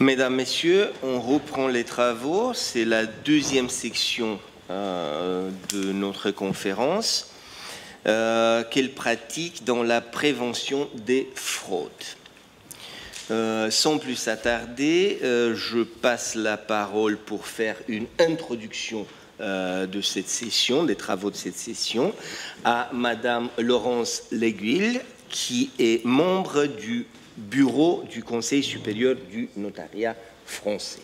Mesdames, Messieurs, on reprend les travaux. C'est la deuxième section de notre conférence. Quelles pratiques dans la prévention des fraudes. Sans plus attarder, je passe la parole pour faire une introduction de cette session, des travaux de cette session, à Madame Laurence L'Aiguille, qui est membre du bureau du Conseil supérieur du notariat français.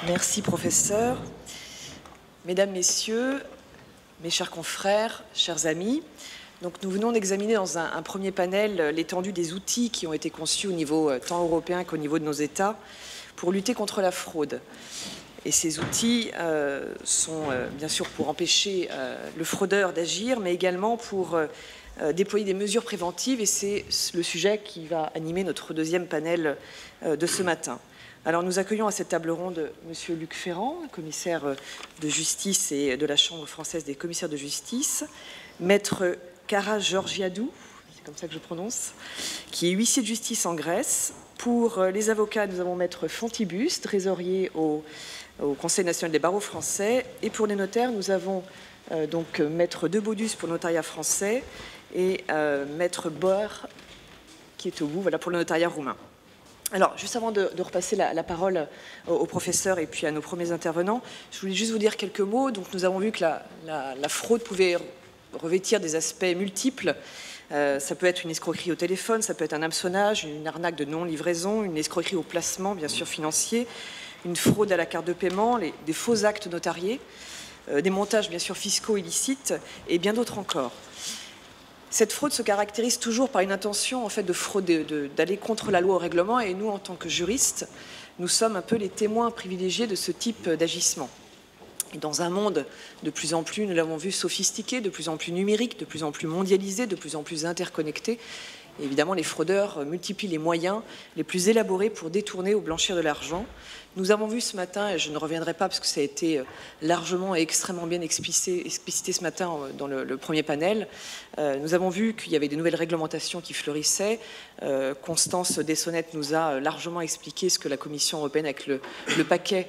Merci, professeur. Mesdames, Messieurs, mes chers confrères, chers amis, donc nous venons d'examiner dans un premier panel l'étendue des outils qui ont été conçus au niveau tant européen qu'au niveau de nos États pour lutter contre la fraude. Et ces outils sont bien sûr pour empêcher le fraudeur d'agir, mais également pour déployer des mesures préventives, et c'est le sujet qui va animer notre deuxième panel de ce matin. Alors nous accueillons à cette table ronde M. Luc Ferrand, commissaire de justice et de la Chambre française des commissaires de justice, Maître Kara Georgiadou, c'est comme ça que je prononce, qui est huissier de justice en Grèce. Pour les avocats, nous avons Maître Fontibus, trésorier au Conseil national des barreaux français, et pour les notaires, nous avons donc Maître Debaudus pour le notariat français et Maître Boer qui est au bout, voilà, pour le notariat roumain. Alors, juste avant de repasser la parole au professeur et puis à nos premiers intervenants, je voulais juste vous dire quelques mots. Donc, nous avons vu que la fraude pouvait revêtir des aspects multiples. Ça peut être une escroquerie au téléphone, ça peut être un hameçonnage, une arnaque de non-livraison, une escroquerie au placement, bien sûr, financier, une fraude à la carte de paiement, des faux actes notariés, des montages, bien sûr, fiscaux illicites et bien d'autres encore. Cette fraude se caractérise toujours par une intention en fait, de frauder, d'aller contre la loi au règlement, et nous, en tant que juristes, nous sommes un peu les témoins privilégiés de ce type d'agissement. Et dans un monde de plus en plus, nous l'avons vu, sophistiqué, de plus en plus numérique, de plus en plus mondialisé, de plus en plus interconnecté, et évidemment, les fraudeurs multiplient les moyens les plus élaborés pour détourner ou blanchir de l'argent. Nous avons vu ce matin, et je ne reviendrai pas parce que ça a été largement et extrêmement bien explicité ce matin dans le premier panel, nous avons vu qu'il y avait des nouvelles réglementations qui fleurissaient. Constance Dessonnette nous a largement expliqué ce que la Commission européenne, avec le paquet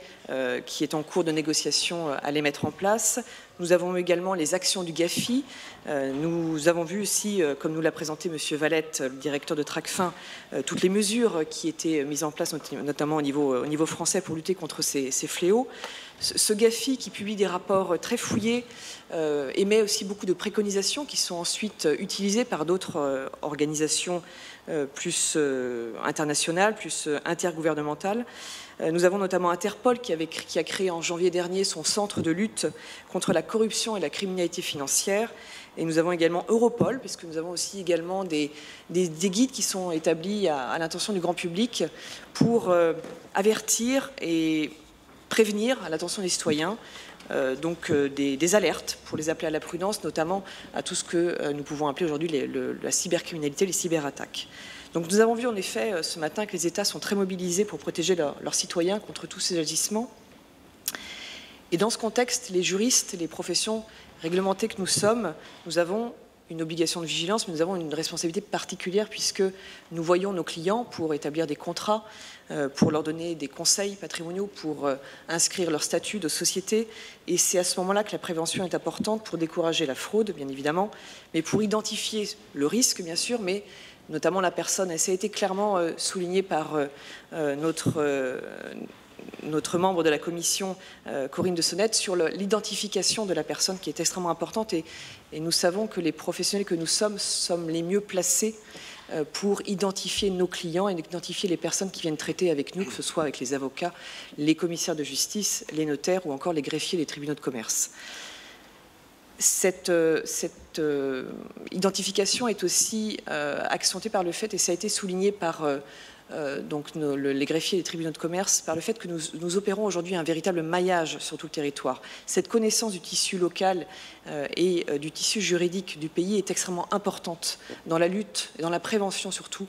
qui est en cours de négociation, allait mettre en place. Nous avons eu également les actions du GAFI. Nous avons vu aussi, comme nous l'a présenté M. Valette, le directeur de Tracfin, toutes les mesures qui étaient mises en place, notamment au niveau français, pour lutter contre ces fléaux. Ce GAFI, qui publie des rapports très fouillés, émet aussi beaucoup de préconisations qui sont ensuite utilisées par d'autres organisations plus internationales, plus intergouvernementales. Nous avons notamment Interpol qui a créé en janvier dernier son centre de lutte contre la corruption et la criminalité financière. Et nous avons également Europol, puisque nous avons aussi également des guides qui sont établis à l'intention du grand public pour avertir et prévenir à l'attention des citoyens des alertes pour les appeler à la prudence, notamment à tout ce que nous pouvons appeler aujourd'hui la cybercriminalité, les cyberattaques. Donc nous avons vu en effet ce matin que les États sont très mobilisés pour protéger leurs citoyens contre tous ces agissements. Et dans ce contexte, les juristes, les professions réglementées que nous sommes, nous avons une obligation de vigilance, mais nous avons une responsabilité particulière puisque nous voyons nos clients pour établir des contrats, pour leur donner des conseils patrimoniaux, pour inscrire leur statut de société. Et c'est à ce moment-là que la prévention est importante pour décourager la fraude, bien évidemment, mais pour identifier le risque, bien sûr, mais notamment la personne. Et ça a été clairement souligné par notre membre de la commission, Corinne Dessonnette, sur l'identification de la personne qui est extrêmement importante. Et nous savons que les professionnels que nous sommes les mieux placés pour identifier nos clients et identifier les personnes qui viennent traiter avec nous, que ce soit avec les avocats, les commissaires de justice, les notaires ou encore les greffiers des tribunaux de commerce. Cette identification est aussi accentuée par le fait, et ça a été souligné par les greffiers des tribunaux de commerce, par le fait que nous opérons aujourd'hui un véritable maillage sur tout le territoire. Cette connaissance du tissu local et du tissu juridique du pays est extrêmement importante dans la lutte et dans la prévention surtout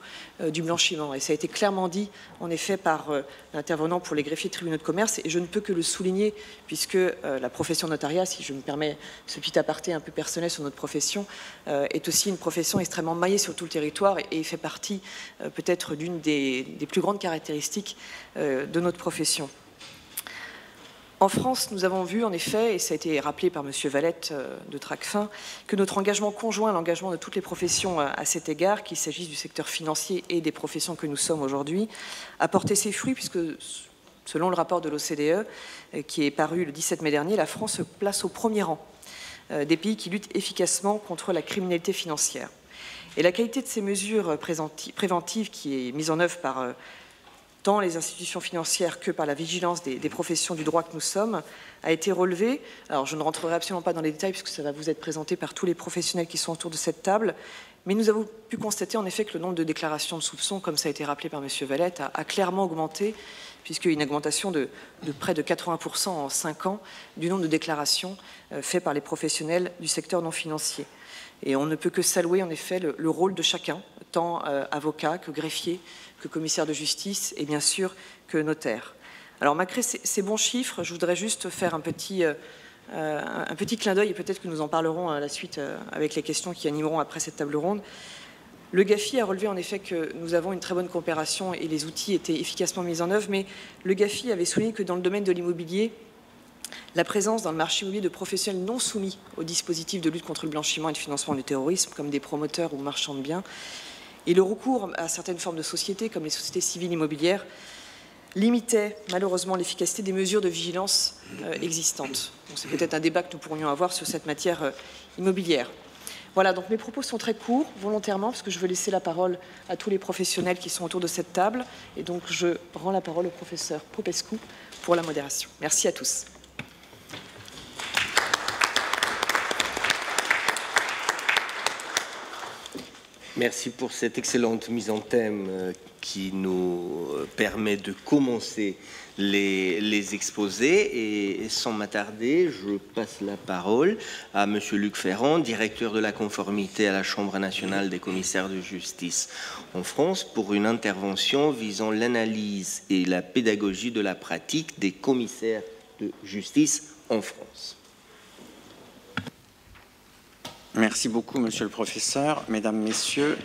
du blanchiment. Et ça a été clairement dit en effet par l'intervenant pour les greffiers de tribunaux de commerce, et je ne peux que le souligner puisque la profession notariat, si je me permets ce petit aparté un peu personnel sur notre profession, est aussi une profession extrêmement maillée sur tout le territoire et fait partie peut-être d'une des des plus grandes caractéristiques de notre profession. En France, nous avons vu en effet, et ça a été rappelé par M. Valette de Tracfin, que notre engagement conjoint, l'engagement de toutes les professions à cet égard, qu'il s'agisse du secteur financier et des professions que nous sommes aujourd'hui, a porté ses fruits puisque, selon le rapport de l'OCDE, qui est paru le 17 mai dernier, la France se place au premier rang des pays qui luttent efficacement contre la criminalité financière. Et la qualité de ces mesures préventives qui est mise en œuvre par tant les institutions financières que par la vigilance des professions du droit que nous sommes, a été relevée. Alors, je ne rentrerai absolument pas dans les détails puisque ça va vous être présenté par tous les professionnels qui sont autour de cette table, mais nous avons pu constater en effet que le nombre de déclarations de soupçons, comme ça a été rappelé par M. Valette, a clairement augmenté, puisqu'il y a une augmentation de près de 80% en 5 ans du nombre de déclarations faites par les professionnels du secteur non financier. Et on ne peut que saluer en effet le rôle de chacun, tant avocat que greffier, que commissaire de justice et bien sûr que notaire. Alors malgré ces bons chiffres, je voudrais juste faire un petit clin d'œil, et peut-être que nous en parlerons à la suite avec les questions qui animeront après cette table ronde. Le GAFI a relevé en effet que nous avons une très bonne coopération et les outils étaient efficacement mis en œuvre, mais le GAFI avait souligné que dans le domaine de l'immobilier, la présence dans le marché immobilier de professionnels non soumis au dispositif de lutte contre le blanchiment et le financement du terrorisme, comme des promoteurs ou marchands de biens, et le recours à certaines formes de sociétés, comme les sociétés civiles immobilières, limitait malheureusement l'efficacité des mesures de vigilance existantes. C'est peut-être un débat que nous pourrions avoir sur cette matière immobilière. Voilà, donc mes propos sont très courts, volontairement, parce que je veux laisser la parole à tous les professionnels qui sont autour de cette table. Et donc, je rends la parole au professeur Popescu pour la modération. Merci à tous. Merci pour cette excellente mise en thème qui nous permet de commencer les exposés. Et sans m'attarder, je passe la parole à M. Luc Ferrand, directeur de la conformité à la Chambre nationale des commissaires de justice en France, pour une intervention visant l'analyse et la pédagogie de la pratique des commissaires de justice en France. Merci beaucoup, monsieur le professeur. Mesdames, messieurs,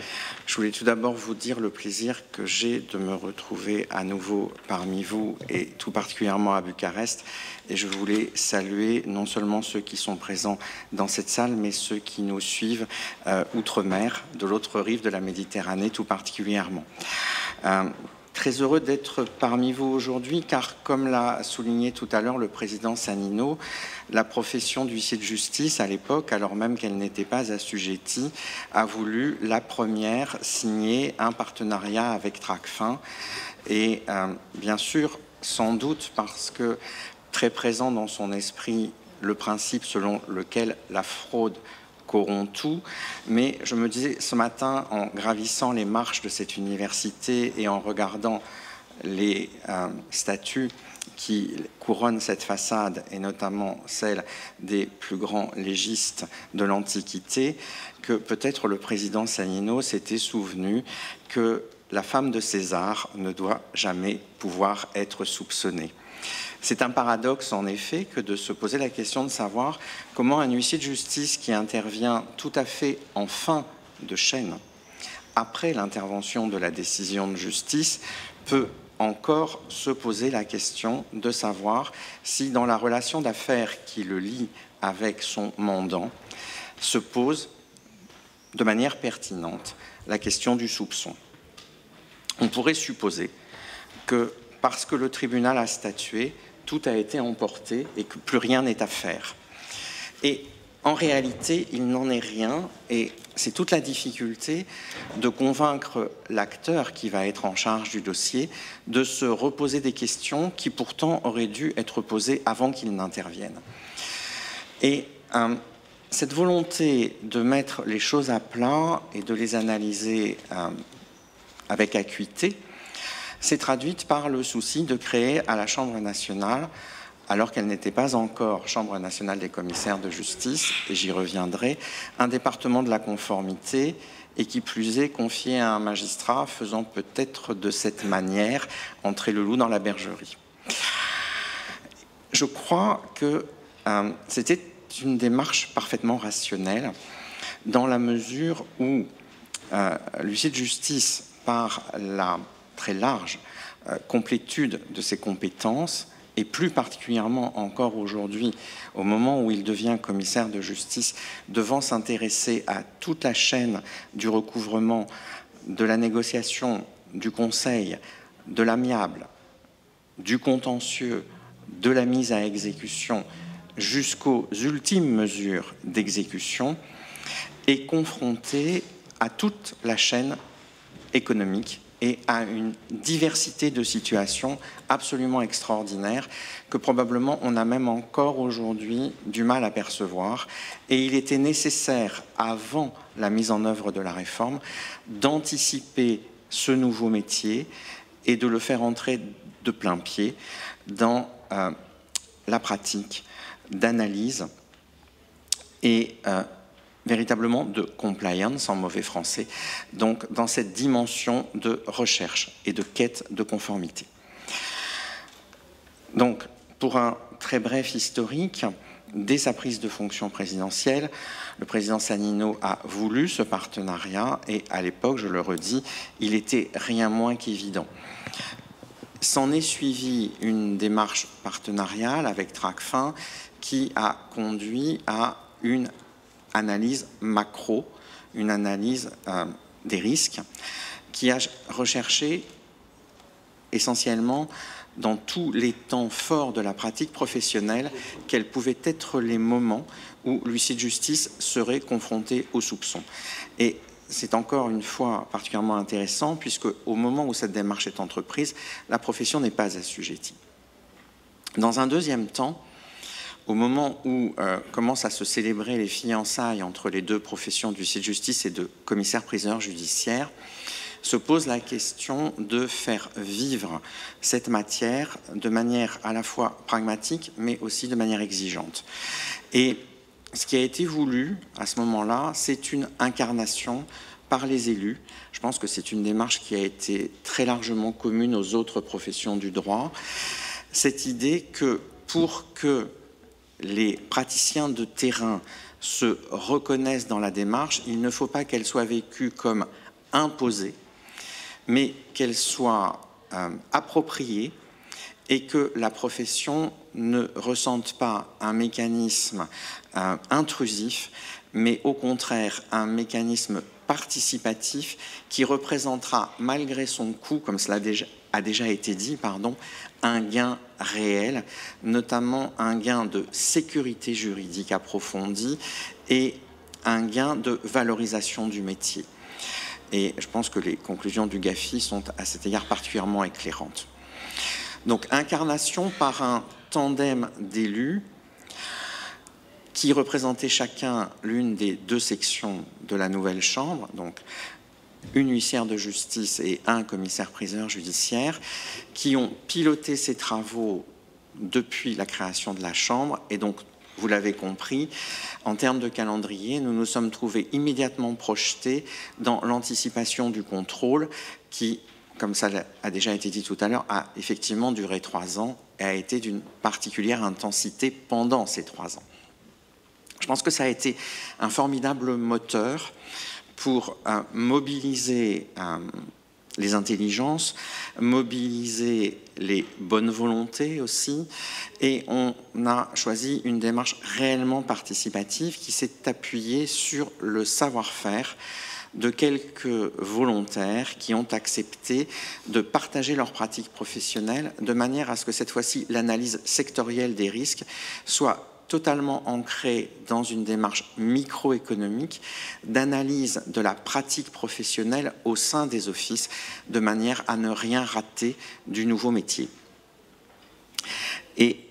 je voulais tout d'abord vous dire le plaisir que j'ai de me retrouver à nouveau parmi vous et tout particulièrement à Bucarest. Et je voulais saluer non seulement ceux qui sont présents dans cette salle, mais ceux qui nous suivent outre-mer, de l'autre rive de la Méditerranée tout particulièrement. Très heureux d'être parmi vous aujourd'hui, car comme l'a souligné tout à l'heure le président Sanino, la profession d'huissier de justice, à l'époque, alors même qu'elle n'était pas assujettie, a voulu la première signer un partenariat avec Tracfin. Et bien sûr, sans doute parce que très présent dans son esprit le principe selon lequel la fraude corrompt tout, mais je me disais ce matin en gravissant les marches de cette université et en regardant les statues qui couronnent cette façade et notamment celle des plus grands légistes de l'Antiquité, que peut-être le président Sanino s'était souvenu que la femme de César ne doit jamais pouvoir être soupçonnée. C'est un paradoxe, en effet, que de se poser la question de savoir comment un huissier de justice qui intervient tout à fait en fin de chaîne, après l'intervention de la décision de justice, peut encore se poser la question de savoir si, dans la relation d'affaires qui le lie avec son mandant, se pose de manière pertinente la question du soupçon. On pourrait supposer que, parce que le tribunal a statué, tout a été emporté et que plus rien n'est à faire. Et en réalité, il n'en est rien, et c'est toute la difficulté de convaincre l'acteur qui va être en charge du dossier de se reposer des questions qui pourtant auraient dû être posées avant qu'il n'intervienne. Et cette volonté de mettre les choses à plat et de les analyser avec acuité s'est traduite par le souci de créer à la Chambre nationale, alors qu'elle n'était pas encore Chambre nationale des commissaires de justice, et j'y reviendrai, un département de la conformité, et qui plus est confié à un magistrat, faisant peut-être de cette manière entrer le loup dans la bergerie. Je crois que c'était une démarche parfaitement rationnelle, dans la mesure où l'huissier de justice, par la très large complétude de ses compétences, et plus particulièrement encore aujourd'hui, au moment où il devient commissaire de justice, devant s'intéresser à toute la chaîne du recouvrement, de la négociation, du conseil, de l'amiable, du contentieux, de la mise à exécution, jusqu'aux ultimes mesures d'exécution, est confronté à toute la chaîne économique et à une diversité de situations absolument extraordinaire que probablement on a même encore aujourd'hui du mal à percevoir. Et il était nécessaire, avant la mise en œuvre de la réforme, d'anticiper ce nouveau métier et de le faire entrer de plein pied dans la pratique d'analyse et véritablement de compliance en mauvais français, donc dans cette dimension de recherche et de quête de conformité. Donc, pour un très bref historique, dès sa prise de fonction présidentielle, le président Sanino a voulu ce partenariat et à l'époque, je le redis, il était rien moins qu'évident. S'en est suivi une démarche partenariale avec Tracfin qui a conduit à une analyse macro, une analyse des risques, qui a recherché essentiellement dans tous les temps forts de la pratique professionnelle quels pouvaient être les moments où l'huissier de justice serait confronté aux soupçons. Et c'est encore une fois particulièrement intéressant puisque au moment où cette démarche est entreprise, la profession n'est pas assujettie. Dans un deuxième temps, au moment où commencent à se célébrer les fiançailles entre les deux professions d'huissier de justice et de commissaire-priseur judiciaire, se pose la question de faire vivre cette matière de manière à la fois pragmatique, mais aussi de manière exigeante. Et ce qui a été voulu à ce moment-là, c'est une incarnation par les élus. Je pense que c'est une démarche qui a été très largement commune aux autres professions du droit. Cette idée que pour que les praticiens de terrain se reconnaissent dans la démarche, il ne faut pas qu'elle soit vécue comme imposée, mais qu'elle soit appropriée et que la profession ne ressente pas un mécanisme intrusif, mais au contraire un mécanisme participatif qui représentera, malgré son coût, comme cela a déjà été dit, un gain réel, notamment un gain de sécurité juridique approfondie et un gain de valorisation du métier. Et je pense que les conclusions du GAFI sont à cet égard particulièrement éclairantes. Donc, incarnation par un tandem d'élus qui représentaient chacun l'une des deux sections de la nouvelle Chambre, donc une huissière de justice et un commissaire-priseur judiciaire, qui ont piloté ces travaux depuis la création de la Chambre. Et donc, vous l'avez compris, en termes de calendrier, nous nous sommes trouvés immédiatement projetés dans l'anticipation du contrôle qui, comme ça a déjà été dit tout à l'heure, a effectivement duré 3 ans et a été d'une particulière intensité pendant ces 3 ans. Je pense que ça a été un formidable moteur pour mobiliser les intelligences, mobiliser les bonnes volontés aussi, et on a choisi une démarche réellement participative qui s'est appuyée sur le savoir-faire de quelques volontaires qui ont accepté de partager leurs pratiques professionnelles de manière à ce que cette fois-ci l'analyse sectorielle des risques soit totalement ancrée dans une démarche microéconomique d'analyse de la pratique professionnelle au sein des offices, de manière à ne rien rater du nouveau métier. Et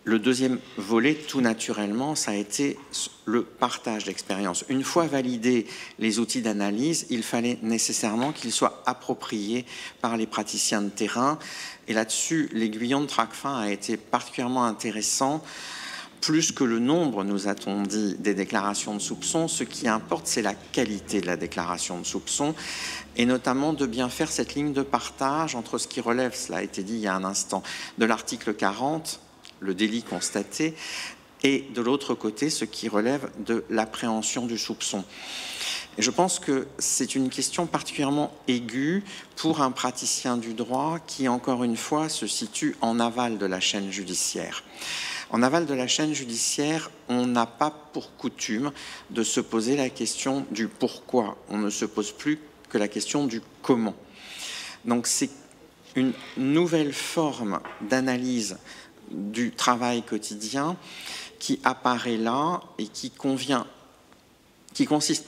le deuxième volet, tout naturellement, ça a été le partage d'expérience. Une fois validés les outils d'analyse, il fallait nécessairement qu'ils soient appropriés par les praticiens de terrain. Et là-dessus, l'aiguillon de Tracfin a été particulièrement intéressant. Plus que le nombre, nous a-t-on dit, des déclarations de soupçons, ce qui importe, c'est la qualité de la déclaration de soupçons, et notamment de bien faire cette ligne de partage entre ce qui relève, cela a été dit il y a un instant, de l'article 40, le délit constaté, et de l'autre côté, ce qui relève de l'appréhension du soupçon. Et je pense que c'est une question particulièrement aiguë pour un praticien du droit qui, encore une fois, se situe en aval de la chaîne judiciaire. En aval de la chaîne judiciaire, on n'a pas pour coutume de se poser la question du pourquoi. On ne se pose plus que la question du comment. Donc c'est une nouvelle forme d'analyse du travail quotidien qui apparaît là et qui consiste,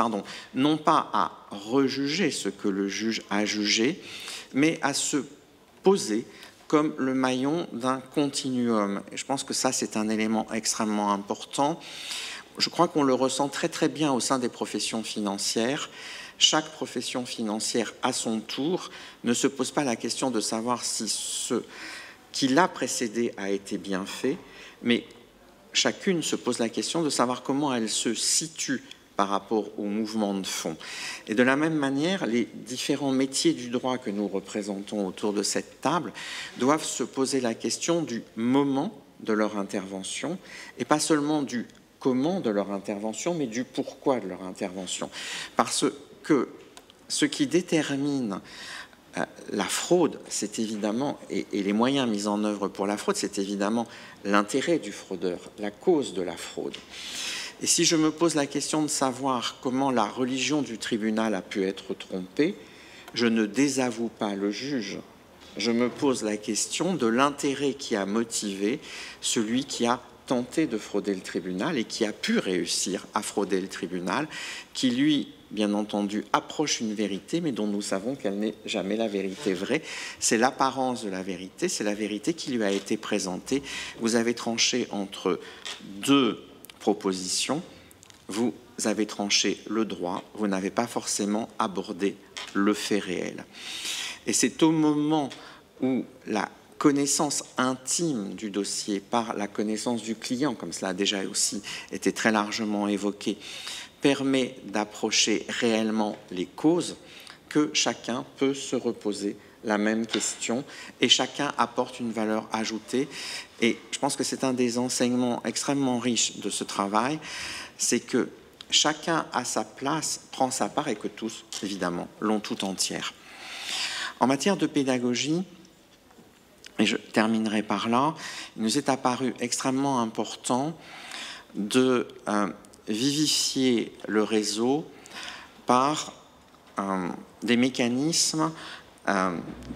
non pas à rejuger ce que le juge a jugé, mais à se poser comme le maillon d'un continuum. Et je pense que ça, c'est un élément extrêmement important. Je crois qu'on le ressent très très bien au sein des professions financières. Chaque profession financière, à son tour, ne se pose pas la question de savoir si ce qui l'a précédé a été bien fait, mais chacune se pose la question de savoir comment elle se situe par rapport au mouvement de fond. Et de la même manière, les différents métiers du droit que nous représentons autour de cette table doivent se poser la question du moment de leur intervention, et pas seulement du comment de leur intervention, mais du pourquoi de leur intervention. Parce que ce qui détermine la fraude, c'est évidemment, et les moyens mis en œuvre pour la fraude, c'est évidemment l'intérêt du fraudeur, la cause de la fraude. Et si je me pose la question de savoir comment la religion du tribunal a pu être trompée, je ne désavoue pas le juge. Je me pose la question de l'intérêt qui a motivé celui qui a tenté de frauder le tribunal et qui a pu réussir à frauder le tribunal, qui lui, bien entendu, approche une vérité, mais dont nous savons qu'elle n'est jamais la vérité vraie. C'est l'apparence de la vérité, c'est la vérité qui lui a été présentée. Vous avez tranché entre deux propositions, vous avez tranché le droit, vous n'avez pas forcément abordé le fait réel. Et c'est au moment où la connaissance intime du dossier par la connaissance du client, comme cela a déjà aussi été très largement évoqué, permet d'approcher réellement les causes, que chacun peut se reposer la même question et chacun apporte une valeur ajoutée. Et je pense que c'est un des enseignements extrêmement riches de ce travail, c'est que chacun à sa place prend sa part et que tous, évidemment, l'ont tout entière. En matière de pédagogie, et je terminerai par là, il nous est apparu extrêmement important de vivifier le réseau par des mécanismes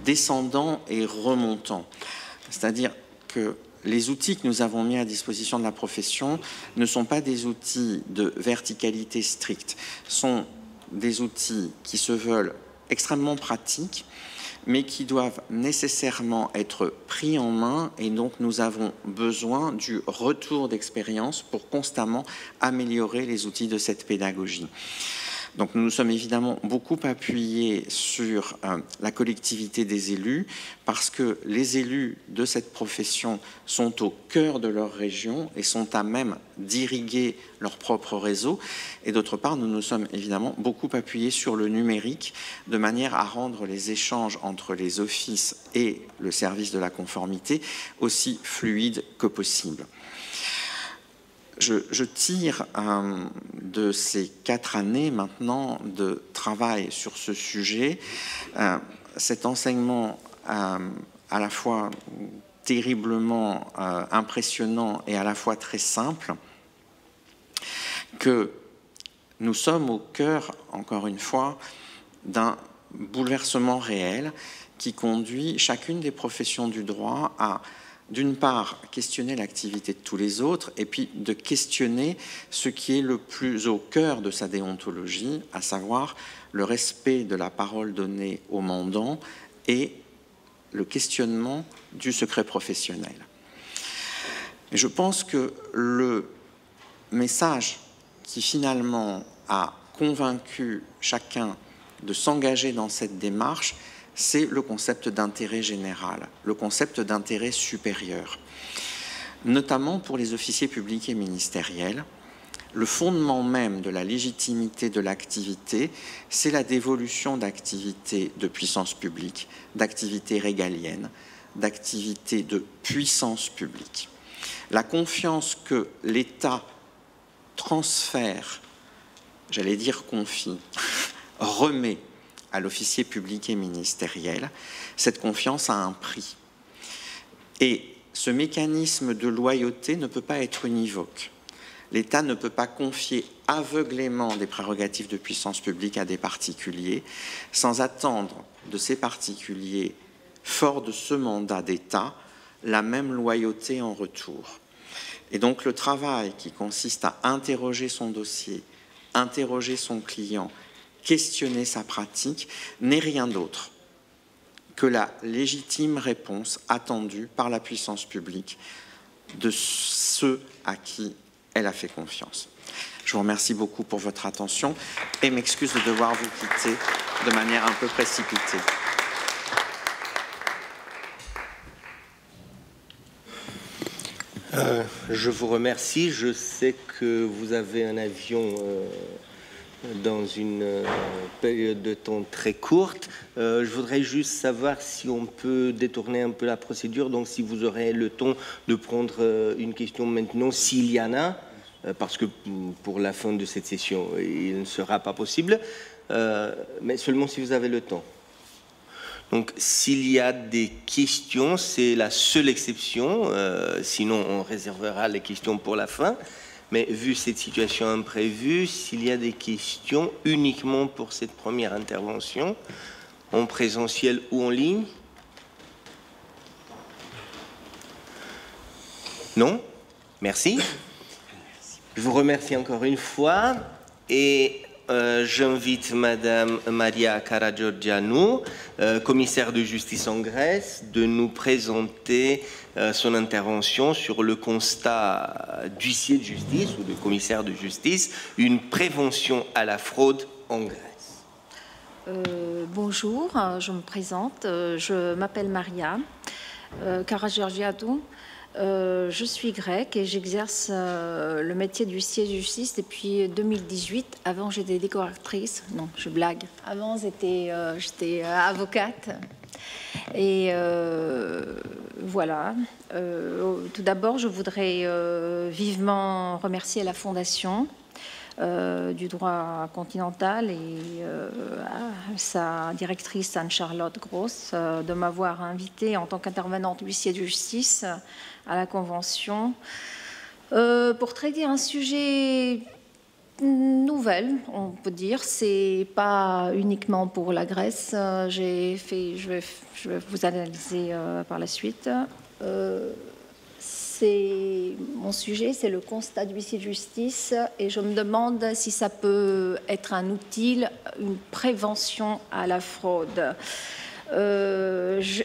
descendants et remontants. C'est-à-dire que les outils que nous avons mis à disposition de la profession ne sont pas des outils de verticalité stricte, sont des outils qui se veulent extrêmement pratiques, mais qui doivent nécessairement être pris en main, et donc nous avons besoin du retour d'expérience pour constamment améliorer les outils de cette pédagogie. Donc nous nous sommes évidemment beaucoup appuyés sur la collectivité des élus, parce que les élus de cette profession sont au cœur de leur région et sont à même d'irriguer leur propre réseau. Et d'autre part, nous nous sommes évidemment beaucoup appuyés sur le numérique, de manière à rendre les échanges entre les offices et le service de la conformité aussi fluides que possible. Je tire de ces 4 années maintenant de travail sur ce sujet cet enseignement à la fois terriblement impressionnant et à la fois très simple, que nous sommes au cœur, encore une fois, d'un bouleversement réel qui conduit chacune des professions du droit à, d'une part, questionner l'activité de tous les autres, et puis de questionner ce qui est le plus au cœur de sa déontologie, à savoir le respect de la parole donnée au mandant et le questionnement du secret professionnel. Et je pense que le message qui finalement a convaincu chacun de s'engager dans cette démarche, c'est le concept d'intérêt général, le concept d'intérêt supérieur. Notamment pour les officiers publics et ministériels, le fondement même de la légitimité de l'activité, c'est la dévolution d'activités de puissance publique, d'activités régaliennes, d'activités de puissance publique. La confiance que l'État transfère j'allais dire confie, remet à l'officier public et ministériel, cette confiance a un prix. Et ce mécanisme de loyauté ne peut pas être univoque. L'État ne peut pas confier aveuglément des prérogatives de puissance publique à des particuliers sans attendre de ces particuliers, forts de ce mandat d'État, la même loyauté en retour. Et donc le travail qui consiste à interroger son dossier, interroger son client, questionner sa pratique, n'est rien d'autre que la légitime réponse attendue par la puissance publique de ceux à qui elle a fait confiance. Je vous remercie beaucoup pour votre attention et m'excuse de devoir vous quitter de manière un peu précipitée. Je vous remercie. Je sais que vous avez un avion dans une période de temps très courte. Je voudrais juste savoir si on peut détourner un peu la procédure, donc si vous aurez le temps de prendre une question maintenant, s'il y en a, parce que pour la fin de cette session, il ne sera pas possible, mais seulement si vous avez le temps. Donc, s'il y a des questions, c'est la seule exception, sinon on réservera les questions pour la fin. Mais vu cette situation imprévue, s'il y a des questions uniquement pour cette première intervention, en présentiel ou en ligne? Non? Merci. Je vous remercie encore une fois et j'invite Madame Maria Karageorgianu, commissaire de justice en Grèce, de nous présenter son intervention sur le constat d'huissier de justice ou de commissaire de justice, une prévention à la fraude en Grèce. Bonjour, je me présente, je m'appelle Maria Karageorgianu. Je suis grecque et j'exerce le métier d'huissier de justice depuis 2018. Avant, j'étais décoratrice. Non, je blague. Avant, j'étais avocate. Et voilà. Tout d'abord, je voudrais vivement remercier la Fondation du droit continental et sa directrice Anne-Charlotte Gross de m'avoir invitée en tant qu'intervenante huissier de justice à la Convention pour traiter un sujet nouvel, on peut dire. C'est pas uniquement pour la Grèce. Je vais vous analyser par la suite. Mon sujet, c'est le constat d'huissier de justice et je me demande si ça peut être un outil, une prévention à la fraude. Je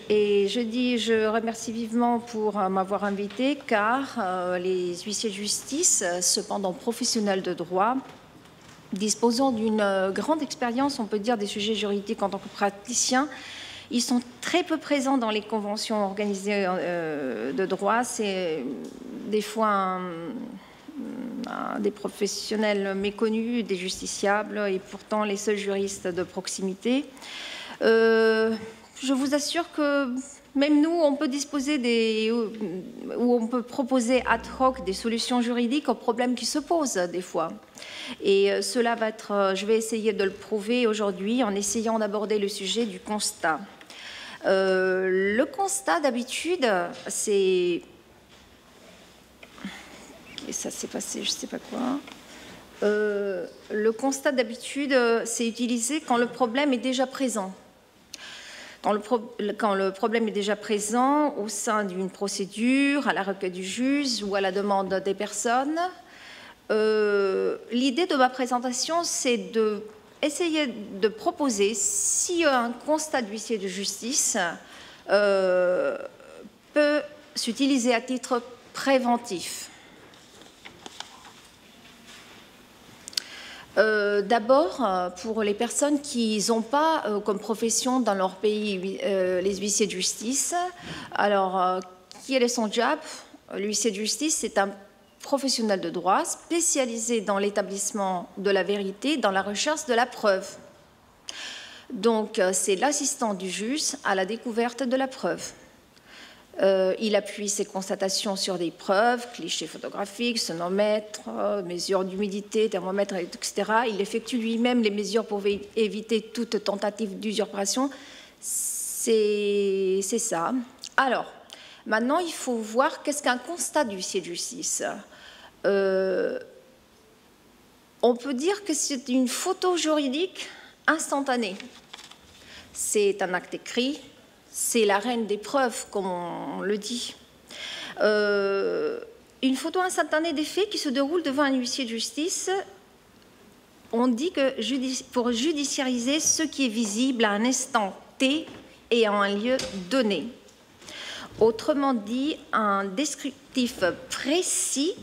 remercie vivement pour m'avoir invité car les huissiers de justice, cependant professionnels de droit, disposant d'une grande expérience, on peut dire, des sujets juridiques en tant que praticiens, ils sont très peu présents dans les conventions organisées de droit. C'est des fois des professionnels méconnus, des justiciables, et pourtant les seuls juristes de proximité. Je vous assure que même nous, on peut disposer ou on peut proposer ad hoc des solutions juridiques aux problèmes qui se posent des fois. Et cela va être, je vais essayer de le prouver aujourd'hui en essayant d'aborder le sujet du constat. Le constat, d'habitude, c'est... Et ça s'est passé, je ne sais pas quoi. Le constat, d'habitude, c'est utilisé quand le problème est déjà présent. Quand le problème est déjà présent au sein d'une procédure, à la requête du juge ou à la demande des personnes. L'idée de ma présentation, c'est de essayer de proposer si un constat d'huissier de justice peut s'utiliser à titre préventif. D'abord, pour les personnes qui n'ont pas comme profession dans leur pays les huissiers de justice. Alors, quel est son job? L'huissier de justice, c'est un professionnel de droit spécialisé dans l'établissement de la vérité, dans la recherche de la preuve. Donc, c'est l'assistant du juge à la découverte de la preuve. Il appuie ses constatations sur des preuves, clichés photographiques, sonomètre, mesures d'humidité, thermomètre, etc. Il effectue lui-même les mesures pour éviter toute tentative d'usurpation. C'est ça. Alors, maintenant, il faut voir qu'est-ce qu'un constat d'huissier de justice. On peut dire que c'est une photo juridique instantanée. C'est un acte écrit, c'est la reine des preuves, comme on le dit. Une photo instantanée des faits qui se déroule devant un huissier de justice, on dit que pour judiciariser ce qui est visible à un instant T et en un lieu donné. Autrement dit, un descriptif précis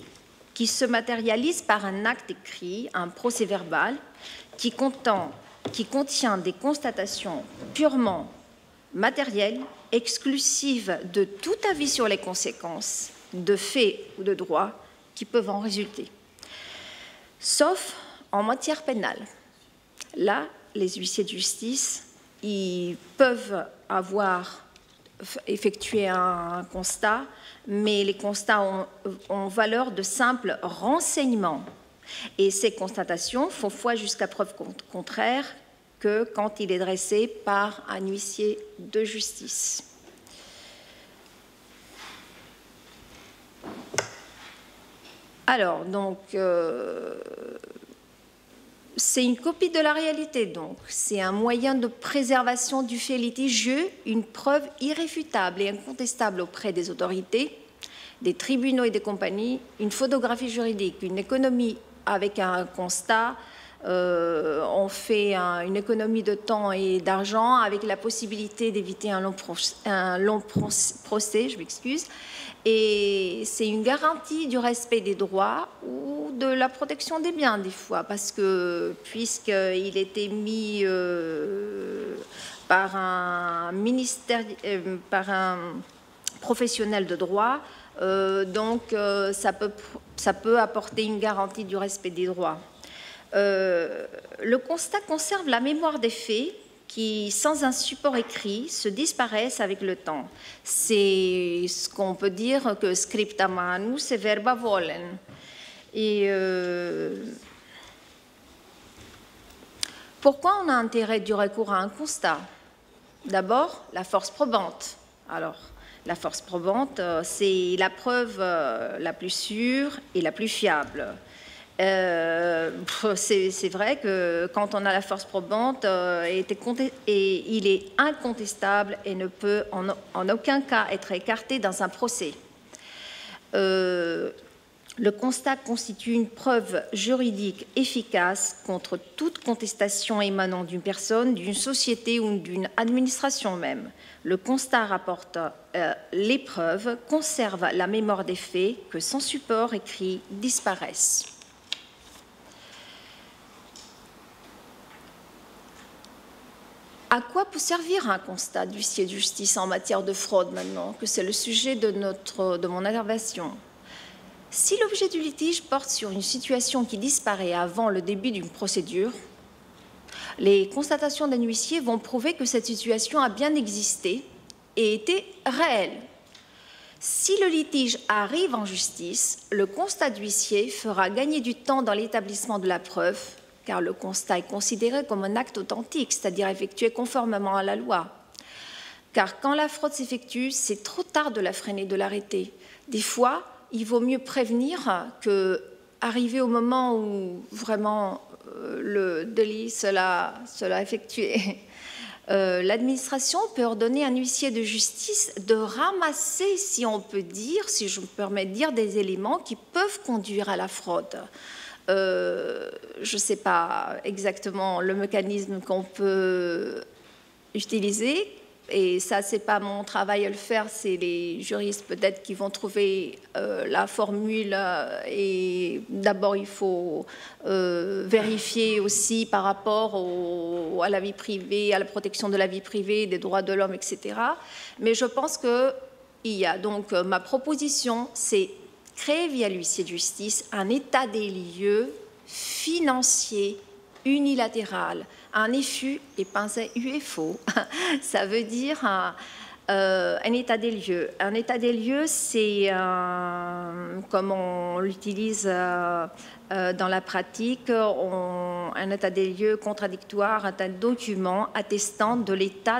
qui se matérialise par un acte écrit, un procès-verbal, qui contient des constatations purement matérielles, exclusives de tout avis sur les conséquences de faits ou de droits qui peuvent en résulter. Sauf en matière pénale. Là, les huissiers de justice, ils peuvent avoir effectué un constat, mais les constats ont valeur de simples renseignements. Et ces constatations font foi jusqu'à preuve contraire que quand il est dressé par un huissier de justice. Alors, donc, c'est une copie de la réalité, donc. C'est un moyen de préservation du fait litigieux, une preuve irréfutable et incontestable auprès des autorités, des tribunaux et des compagnies, une photographie juridique, une économie avec un constat. On fait une économie de temps et d'argent avec la possibilité d'éviter un long procès, je m'excuse. Et c'est une garantie du respect des droits ou de la protection des biens, des fois, parce que puisqu'il était mis par un ministère, par un professionnel de droit, donc ça peut apporter une garantie du respect des droits. Le constat conserve la mémoire des faits qui, sans un support écrit, se disparaissent avec le temps. C'est ce qu'on peut dire que scripta manus et verba volen. Et pourquoi on a intérêt du recours à un constat? D'abord, la force probante. Alors, la force probante, c'est la preuve la plus sûre et la plus fiable. C'est vrai que quand on a la force probante, il est incontestable et ne peut en aucun cas être écarté dans un procès. Le constat constitue une preuve juridique efficace contre toute contestation émanant d'une personne, d'une société ou d'une administration même. Le constat rapporte les preuves, conserve la mémoire des faits que sans support écrit disparaissent. À quoi peut servir un constat d'huissier de justice en matière de fraude maintenant, que c'est le sujet de mon intervention? Si l'objet du litige porte sur une situation qui disparaît avant le début d'une procédure, les constatations d'un huissier vont prouver que cette situation a bien existé et été réelle. Si le litige arrive en justice, le constat d'huissier fera gagner du temps dans l'établissement de la preuve, car le constat est considéré comme un acte authentique, c'est-à-dire effectué conformément à la loi. Car quand la fraude s'effectue, c'est trop tard de la freiner, de l'arrêter. Des fois, il vaut mieux prévenir que arriver au moment où vraiment le délit sera effectué. L'administration peut ordonner à un huissier de justice de ramasser, si on peut dire, si je me permets de dire, des éléments qui peuvent conduire à la fraude. Je ne sais pas exactement le mécanisme qu'on peut utiliser, et ça, ce n'est pas mon travail à le faire, c'est les juristes peut-être qui vont trouver la formule. Et d'abord, il faut vérifier aussi par rapport à la vie privée, à la protection de la vie privée, des droits de l'homme, etc. Mais je pense qu'il y a donc ma proposition, c'est créer via l'huissier de justice un état des lieux financier unilatéral, un EFU et pas un UFO. Ça veut dire un état des lieux. Un état des lieux, c'est, comme on l'utilise dans la pratique, un état des lieux contradictoire, un document attestant de l'état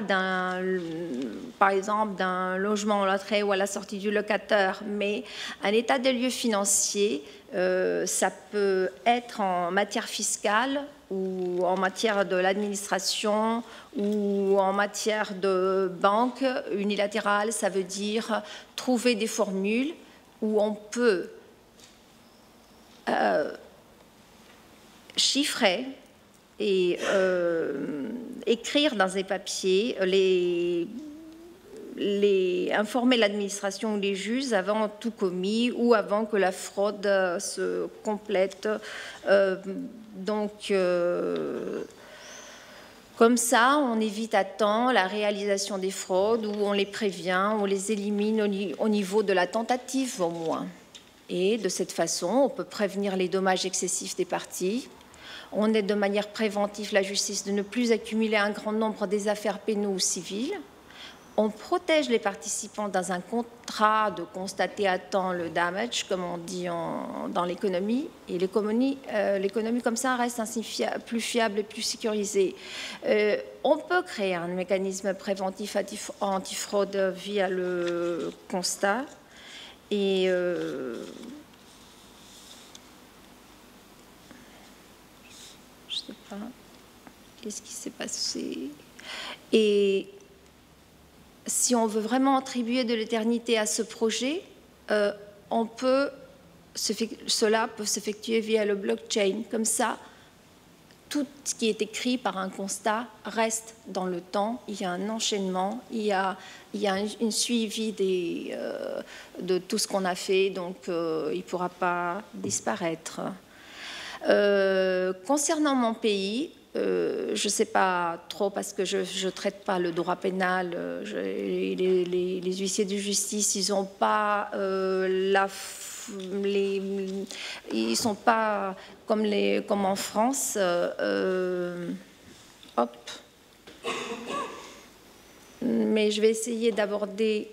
par exemple, d'un logement à l'entrée ou à la sortie du locataire. Mais un état des lieux financier, ça peut être en matière fiscale ou en matière de l'administration ou en matière de banque unilatérale. Ça veut dire trouver des formules où on peut chiffrer et écrire dans des papiers, informer l'administration ou les juges avant tout commis ou avant que la fraude se complète. Comme ça, on évite à temps la réalisation des fraudes ou on les prévient, on les élimine au niveau de la tentative au moins. Et de cette façon, on peut prévenir les dommages excessifs des parties. On aide de manière préventive la justice de ne plus accumuler un grand nombre des affaires pénales ou civiles. On protège les participants dans un contrat de constater à temps le damage, comme on dit dans l'économie. Et l'économie comme ça reste ainsi plus fiable et plus sécurisée. On peut créer un mécanisme préventif antifraude via le constat. Et je sais pas, qu'est-ce qui s'est passé? Et si on veut vraiment attribuer de l'éternité à ce projet, cela peut s'effectuer via le blockchain. Comme ça, tout ce qui est écrit par un constat reste dans le temps. Il y a un enchaînement, il y a une suivi de tout ce qu'on a fait, donc il ne pourra pas disparaître. Concernant mon pays, je ne sais pas trop parce que je ne traite pas le droit pénal. Les huissiers de justice, ils n'ont pas ils ne sont pas comme en France. Mais je vais essayer d'aborder.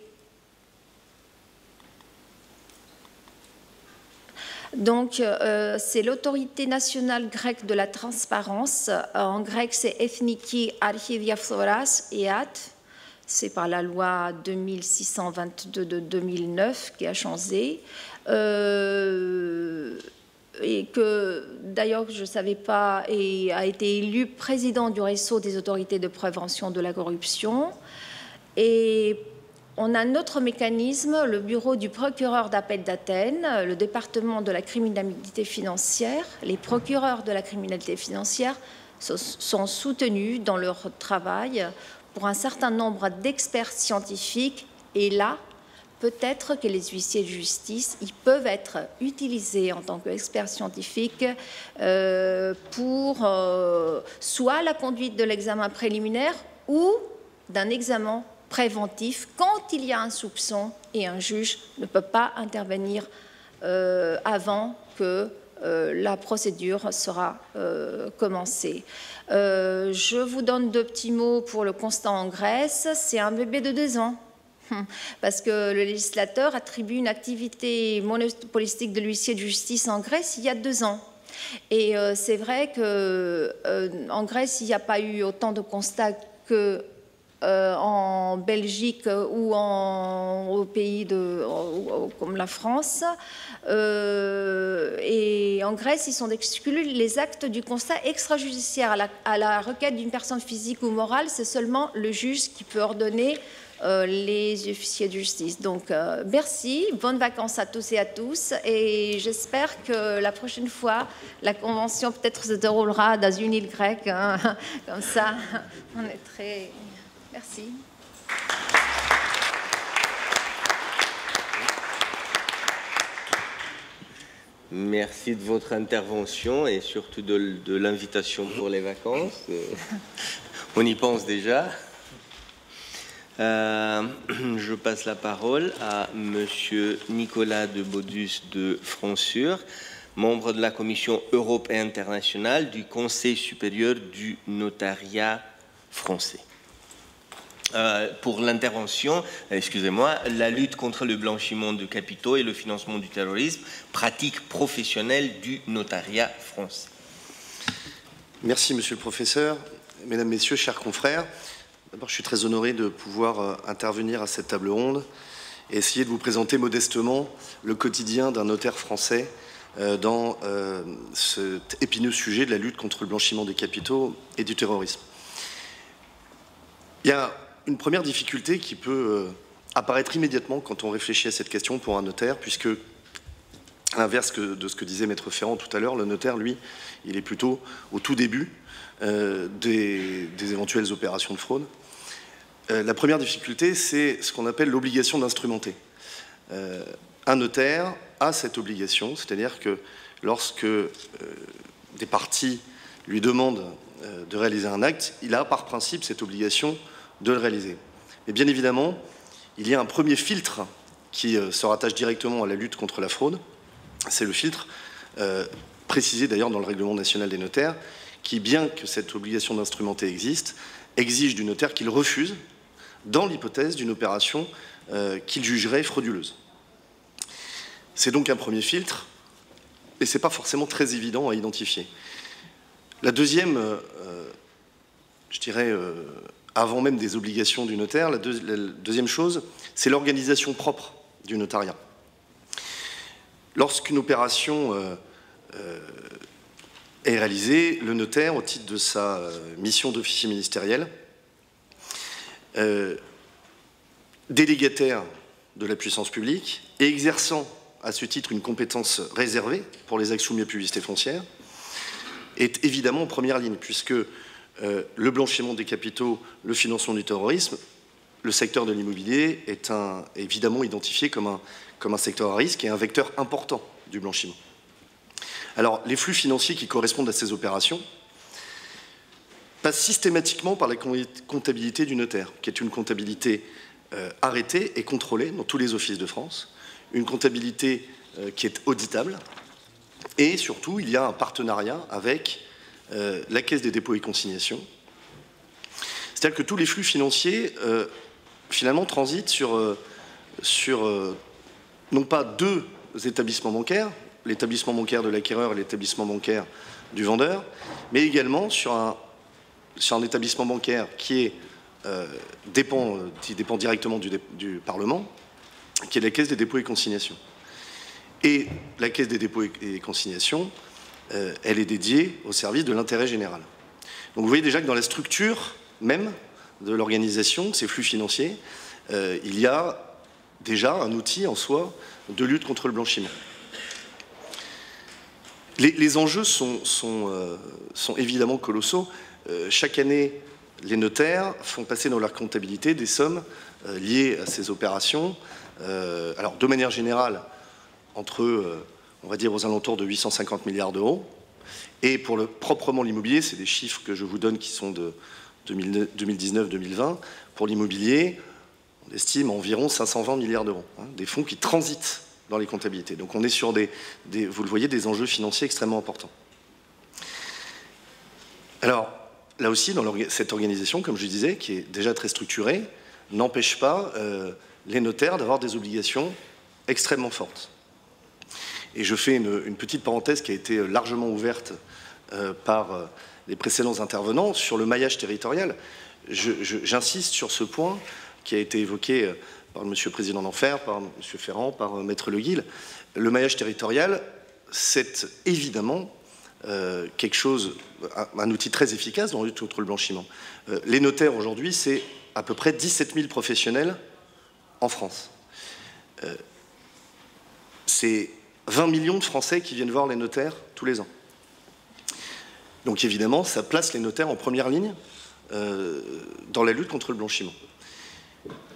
Donc, c'est l'autorité nationale grecque de la transparence. En grec, c'est Ethniki Archidiaphoras EAT. C'est par la loi 2622 de 2009 qui a changé. Et que, d'ailleurs, je ne savais pas, et a été élu président du réseau des autorités de prévention de la corruption. Et on a un autre mécanisme, le bureau du procureur d'appel d'Athènes, le département de la criminalité financière. Les procureurs de la criminalité financière sont soutenus dans leur travail pour un certain nombre d'experts scientifiques. Et là, peut-être que les huissiers de justice, ils peuvent être utilisés en tant qu'experts scientifiques pour soit la conduite de l'examen préliminaire ou d'un examen préventif quand il y a un soupçon et un juge ne peut pas intervenir avant que la procédure sera commencée. Je vous donne 2 petits mots pour le constat en Grèce. C'est un bébé de 2 ans. Parce que le législateur attribue une activité monopolistique de l'huissier de justice en Grèce il y a 2 ans. Et c'est vrai qu'en Grèce, il n'y a pas eu autant de constats que en Belgique ou au pays comme la France. Et en Grèce, ils sont exclus les actes du constat extrajudiciaire. À la requête d'une personne physique ou morale, c'est seulement le juge qui peut ordonner les officiers de justice. Donc, merci, bonnes vacances à tous et à tous, et j'espère que la prochaine fois, la convention peut-être se déroulera dans une île grecque, hein, comme ça, on est très... Merci. Merci de votre intervention et surtout de l'invitation pour les vacances. On y pense déjà. Je passe la parole à Monsieur Nicolas de Baudus de Fransur, membre de la Commission Europe et internationale du Conseil supérieur du notariat français. pour l'intervention, excusez-moi, la lutte contre le blanchiment de capitaux et le financement du terrorisme, pratique professionnelle du notariat français. Merci, monsieur le professeur. Mesdames, messieurs, chers confrères, d'abord, je suis très honoré de pouvoir intervenir à cette table ronde et essayer de vous présenter modestement le quotidien d'un notaire français dans cet épineux sujet de la lutte contre le blanchiment des capitaux et du terrorisme. Il y a une première difficulté qui peut apparaître immédiatement quand on réfléchit à cette question pour un notaire, puisque, à l'inverse de ce que disait Maître Ferrand tout à l'heure, le notaire, lui, il est plutôt au tout début des éventuelles opérations de fraude. La première difficulté, c'est ce qu'on appelle l'obligation d'instrumenter. Un notaire a cette obligation, c'est-à-dire que lorsque des parties lui demandent de réaliser un acte, il a par principe cette obligation de le réaliser. Mais bien évidemment, il y a un premier filtre qui se rattache directement à la lutte contre la fraude. C'est le filtre, précisé d'ailleurs dans le règlement national des notaires, qui, bien que cette obligation d'instrumenter existe, exige du notaire qu'il refuse dans l'hypothèse d'une opération qu'il jugerait frauduleuse. C'est donc un premier filtre, et ce n'est pas forcément très évident à identifier. La deuxième, je dirais, avant même des obligations du notaire, la deuxième chose, c'est l'organisation propre du notariat. Lorsqu'une opération est réalisée, le notaire, au titre de sa mission d'officier ministériel, délégataire de la puissance publique et exerçant à ce titre une compétence réservée pour les actes soumis à publicité foncière, est évidemment en première ligne, puisque le blanchiment des capitaux, le financement du terrorisme, le secteur de l'immobilier est évidemment identifié comme un secteur à risque et un vecteur important du blanchiment. Alors, les flux financiers qui correspondent à ces opérations passent systématiquement par la comptabilité du notaire, qui est une comptabilité arrêtée et contrôlée dans tous les offices de France, une comptabilité qui est auditable, et surtout, il y a un partenariat avec la Caisse des dépôts et consignations. C'est-à-dire que tous les flux financiers, finalement, transitent sur non pas deux établissements bancaires, l'établissement bancaire de l'acquéreur et l'établissement bancaire du vendeur, mais également sur un établissement bancaire qui dépend directement du Parlement, qui est la Caisse des dépôts et consignations. Et la Caisse des dépôts et consignations, elle est dédiée au service de l'intérêt général. Donc vous voyez déjà que dans la structure même de l'organisation de ces flux financiers, il y a déjà un outil en soi de lutte contre le blanchiment. Les enjeux sont évidemment colossaux. Chaque année, les notaires font passer dans leur comptabilité des sommes liées à ces opérations. Alors, de manière générale, entre, on va dire, aux alentours de 850 milliards d'euros. Et pour proprement l'immobilier, c'est des chiffres que je vous donne qui sont de 2019-2020. Pour l'immobilier, on estime environ 520 milliards d'euros, des fonds qui transitent dans les comptabilités. Donc on est sur vous le voyez, des enjeux financiers extrêmement importants. Alors, là aussi, dans cette organisation, comme je disais, qui est déjà très structurée, n'empêche pas les notaires d'avoir des obligations extrêmement fortes. Et je fais une petite parenthèse qui a été largement ouverte par les précédents intervenants sur le maillage territorial. J'insiste sur ce point qui a été évoqué par le Monsieur le Président d'Enfer, par M. Ferrand, par Maître Le Guil. Le maillage territorial, c'est évidemment quelque chose, un outil très efficace dans la lutte contre le blanchiment. Les notaires aujourd'hui, c'est à peu près 17 000 professionnels en France. C'est 20 millions de Français qui viennent voir les notaires tous les ans. Donc évidemment, ça place les notaires en première ligne dans la lutte contre le blanchiment.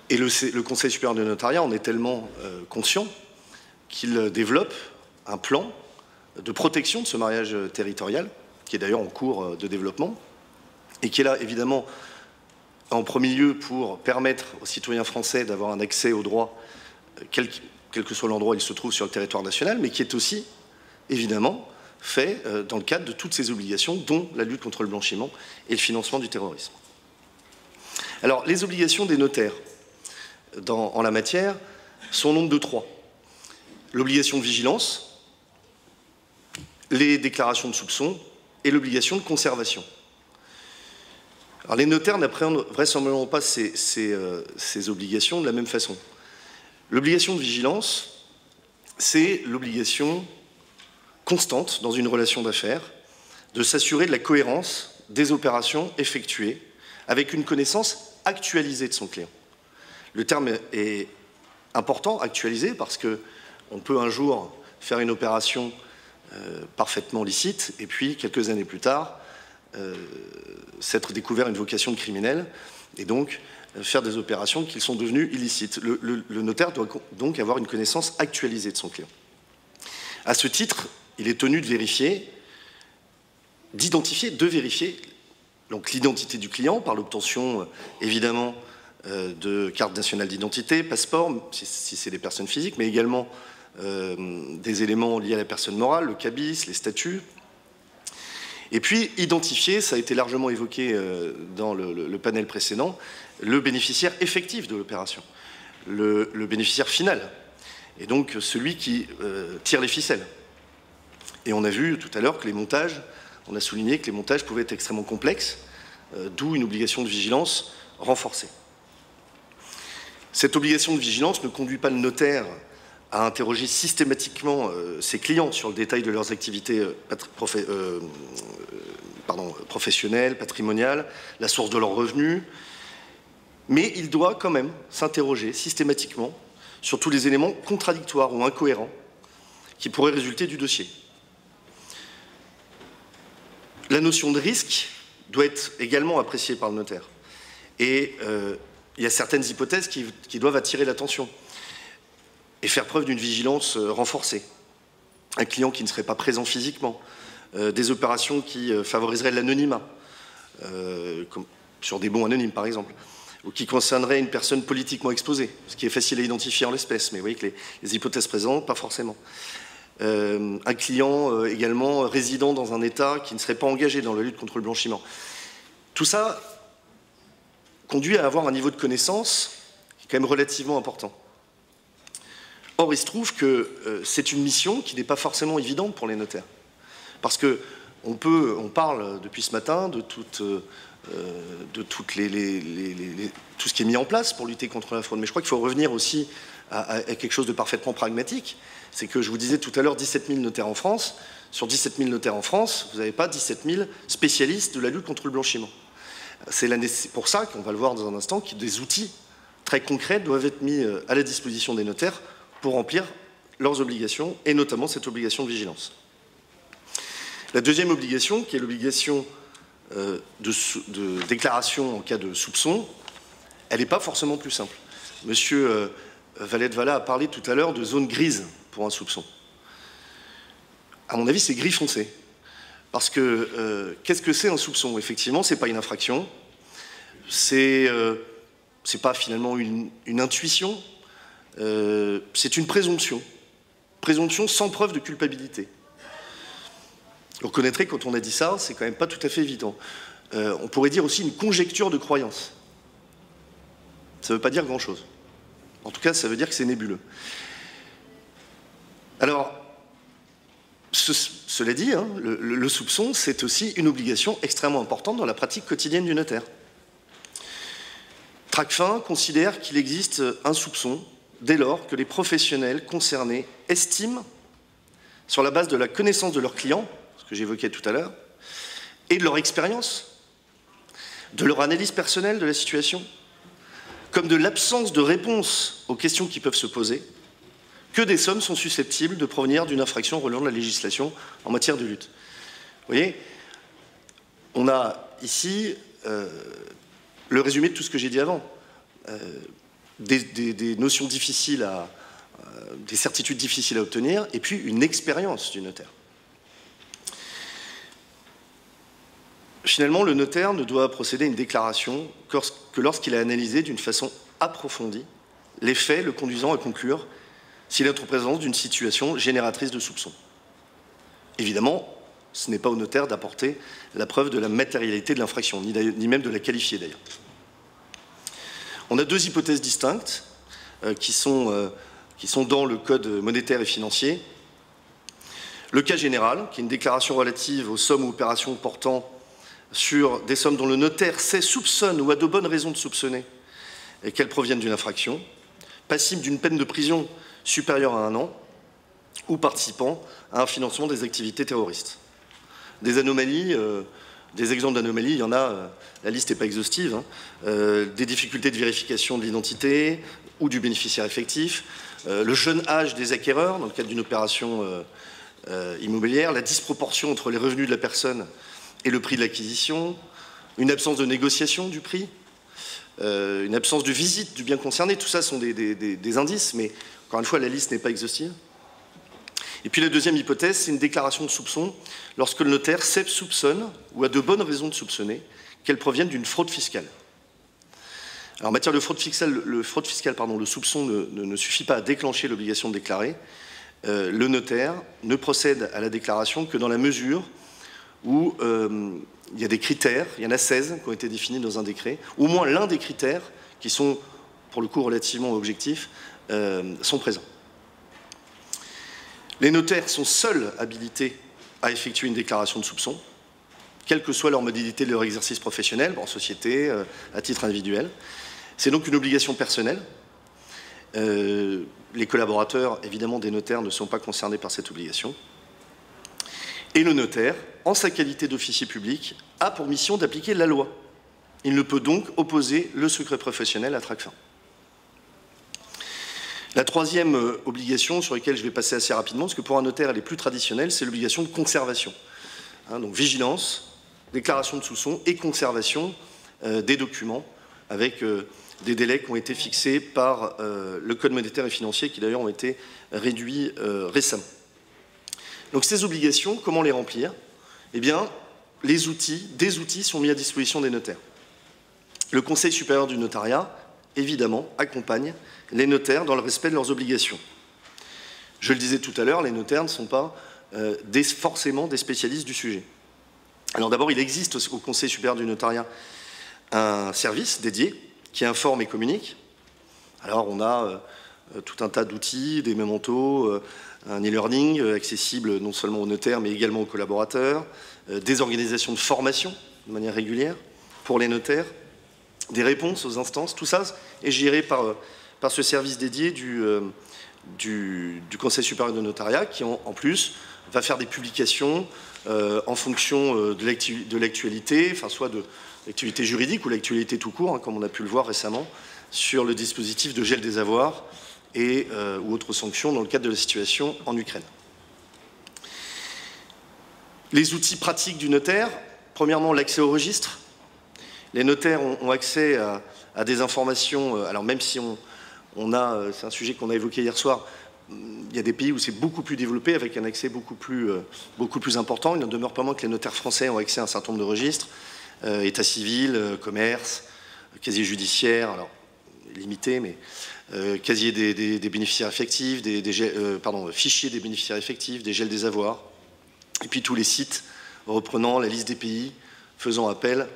Et le Conseil supérieur du notariat en est tellement conscient qu'il développe un plan de protection de ce mariage territorial, qui est d'ailleurs en cours de développement, et qui est là évidemment en premier lieu pour permettre aux citoyens français d'avoir un accès aux droits, quel que soit l'endroit où ils se trouvent sur le territoire national, mais qui est aussi évidemment fait dans le cadre de toutes ces obligations, dont la lutte contre le blanchiment et le financement du terrorisme. Alors, les obligations des notaires en la matière sont au nombre de 3. L'obligation de vigilance, les déclarations de soupçon et l'obligation de conservation. Alors, les notaires n'appréhendent vraisemblablement pas ces obligations de la même façon. L'obligation de vigilance, c'est l'obligation constante dans une relation d'affaires de s'assurer de la cohérence des opérations effectuées avec une connaissance actualisée de son client. Le terme est important, actualisé, parce qu'on peut un jour faire une opération parfaitement licite et puis quelques années plus tard s'être découvert une vocation de criminel et donc faire des opérations qui sont devenues illicites. Le notaire doit donc avoir une connaissance actualisée de son client. À ce titre, il est tenu de vérifier, de vérifier donc l'identité du client par l'obtention évidemment de carte nationale d'identité, passeport, si c'est des personnes physiques, mais également des éléments liés à la personne morale, le cabis, les statuts. Et puis, identifier, ça a été largement évoqué dans le panel précédent, le bénéficiaire effectif de l'opération, le bénéficiaire final, et donc celui qui tire les ficelles. Et on a vu tout à l'heure que les montages, on a souligné que les montages pouvaient être extrêmement complexes, d'où une obligation de vigilance renforcée. Cette obligation de vigilance ne conduit pas le notaire à interroger systématiquement ses clients sur le détail de leurs activités professionnelles, patrimoniales, la source de leurs revenus, mais il doit quand même s'interroger systématiquement sur tous les éléments contradictoires ou incohérents qui pourraient résulter du dossier. La notion de risque doit être également appréciée par le notaire. Et il y a certaines hypothèses qui doivent attirer l'attention et faire preuve d'une vigilance renforcée. Un client qui ne serait pas présent physiquement, des opérations qui favoriseraient l'anonymat, comme sur des bons anonymes par exemple, ou qui concerneraient une personne politiquement exposée, ce qui est facile à identifier en l'espèce, mais vous voyez que les hypothèses présentes, pas forcément. Un client également résidant dans un État qui ne serait pas engagé dans la lutte contre le blanchiment. Tout ça conduit à avoir un niveau de connaissance qui est quand même relativement important. Or, il se trouve que c'est une mission qui n'est pas forcément évidente pour les notaires. Parce qu'on parle depuis ce matin de tout ce qui est mis en place pour lutter contre la fraude. Mais je crois qu'il faut revenir aussi à quelque chose de parfaitement pragmatique. C'est que je vous disais tout à l'heure 17 000 notaires en France. Sur 17 000 notaires en France, vous n'avez pas 17 000 spécialistes de la lutte contre le blanchiment. C'est pour ça qu'on va le voir dans un instant, que des outils très concrets doivent être mis à la disposition des notaires pour remplir leurs obligations, et notamment cette obligation de vigilance. La deuxième obligation, qui est l'obligation de déclaration en cas de soupçon, elle n'est pas forcément plus simple. Monsieur Vallet-de-Valla a parlé tout à l'heure de zone grise pour un soupçon. À mon avis, c'est gris foncé. Parce que qu'est-ce que c'est un soupçon? Effectivement, ce n'est pas une infraction, c'est pas finalement une intuition, c'est une présomption sans preuve de culpabilité. Vous reconnaîtrez que quand on a dit ça, c'est quand même pas tout à fait évident. On pourrait dire aussi une conjecture de croyance. Ça ne veut pas dire grand-chose. En tout cas, ça veut dire que c'est nébuleux. Alors, cela dit, hein, le soupçon, c'est aussi une obligation extrêmement importante dans la pratique quotidienne du notaire. Tracfin considère qu'il existe un soupçon dès lors que les professionnels concernés estiment, sur la base de la connaissance de leurs clients, ce que j'évoquais tout à l'heure, et de leur expérience, de leur analyse personnelle de la situation, comme de l'absence de réponse aux questions qui peuvent se poser, que des sommes sont susceptibles de provenir d'une infraction relevant de la législation en matière de lutte. Vous voyez, on a ici le résumé de tout ce que j'ai dit avant. Des notions difficiles des certitudes difficiles à obtenir, et puis une expérience du notaire. Finalement, le notaire ne doit procéder à une déclaration que lorsqu'il a analysé d'une façon approfondie les faits le conduisant à conclure s'il est en présence d'une situation génératrice de soupçons. Évidemment, ce n'est pas au notaire d'apporter la preuve de la matérialité de l'infraction, ni même de la qualifier d'ailleurs. On a deux hypothèses distinctes qui sont dans le Code monétaire et financier. Le cas général, qui est une déclaration relative aux sommes ou opérations portant sur des sommes dont le notaire sait, soupçonne ou a de bonnes raisons de soupçonner et qu'elles proviennent d'une infraction, passible d'une peine de prison supérieure à 1 an ou participant à un financement des activités terroristes. Des anomalies, des exemples d'anomalies, il y en a, la liste n'est pas exhaustive, hein, des difficultés de vérification de l'identité ou du bénéficiaire effectif, le jeune âge des acquéreurs dans le cadre d'une opération immobilière, la disproportion entre les revenus de la personne et le prix de l'acquisition, une absence de négociation du prix, une absence de visite du bien concerné, tout ça sont des indices, mais encore une fois, la liste n'est pas exhaustive. Et puis la deuxième hypothèse, c'est une déclaration de soupçon lorsque le notaire sait, soupçonne ou a de bonnes raisons de soupçonner qu'elles proviennent d'une fraude fiscale. Alors en matière de fraude fiscale, le soupçon ne suffit pas à déclencher l'obligation de déclarer. Le notaire ne procède à la déclaration que dans la mesure où il y a des critères, il y en a 16 qui ont été définis dans un décret, au moins l'un des critères, qui sont pour le coup relativement objectifs, sont présents. Les notaires sont seuls habilités à effectuer une déclaration de soupçon, quelle que soit leur modalité de leur exercice professionnel, en société, à titre individuel. C'est donc une obligation personnelle. Les collaborateurs, évidemment, des notaires ne sont pas concernés par cette obligation. Et le notaire, en sa qualité d'officier public, a pour mission d'appliquer la loi. Il ne peut donc opposer le secret professionnel à Tracfin. La troisième obligation sur laquelle je vais passer assez rapidement, parce que pour un notaire elle est plus traditionnelle, c'est l'obligation de conservation. Donc vigilance, déclaration de soupçon et conservation des documents avec des délais qui ont été fixés par le Code monétaire et financier, qui d'ailleurs ont été réduits récemment. Donc ces obligations, comment les remplir? Eh bien, des outils sont mis à disposition des notaires. Le Conseil supérieur du notariat, évidemment, accompagne les notaires dans le respect de leurs obligations. Je le disais tout à l'heure, les notaires ne sont pas forcément des spécialistes du sujet. Alors d'abord, il existe au Conseil supérieur du notariat un service dédié qui informe et communique. Alors on a tout un tas d'outils, des mémentos, un e-learning accessible non seulement aux notaires mais également aux collaborateurs, des organisations de formation de manière régulière pour les notaires, des réponses aux instances, tout ça est géré par ce service dédié du Conseil supérieur de notariat qui en plus va faire des publications en fonction de l'actualité, enfin soit de l'actualité juridique ou l'actualité tout court, hein, comme on a pu le voir récemment, sur le dispositif de gel des avoirs et, ou autres sanctions dans le cadre de la situation en Ukraine. Les outils pratiques du notaire, premièrement l'accès au registre. Les notaires ont accès à des informations, alors même si c'est un sujet qu'on a évoqué hier soir, il y a des pays où c'est beaucoup plus développé, avec un accès beaucoup plus important. Il n'en demeure pas moins que les notaires français ont accès à un certain nombre de registres, état civil, commerce, casier judiciaire, alors limité, mais casier des bénéficiaires effectifs, fichier des bénéficiaires effectifs, des gels des avoirs, et puis tous les sites reprenant la liste des pays, faisant appel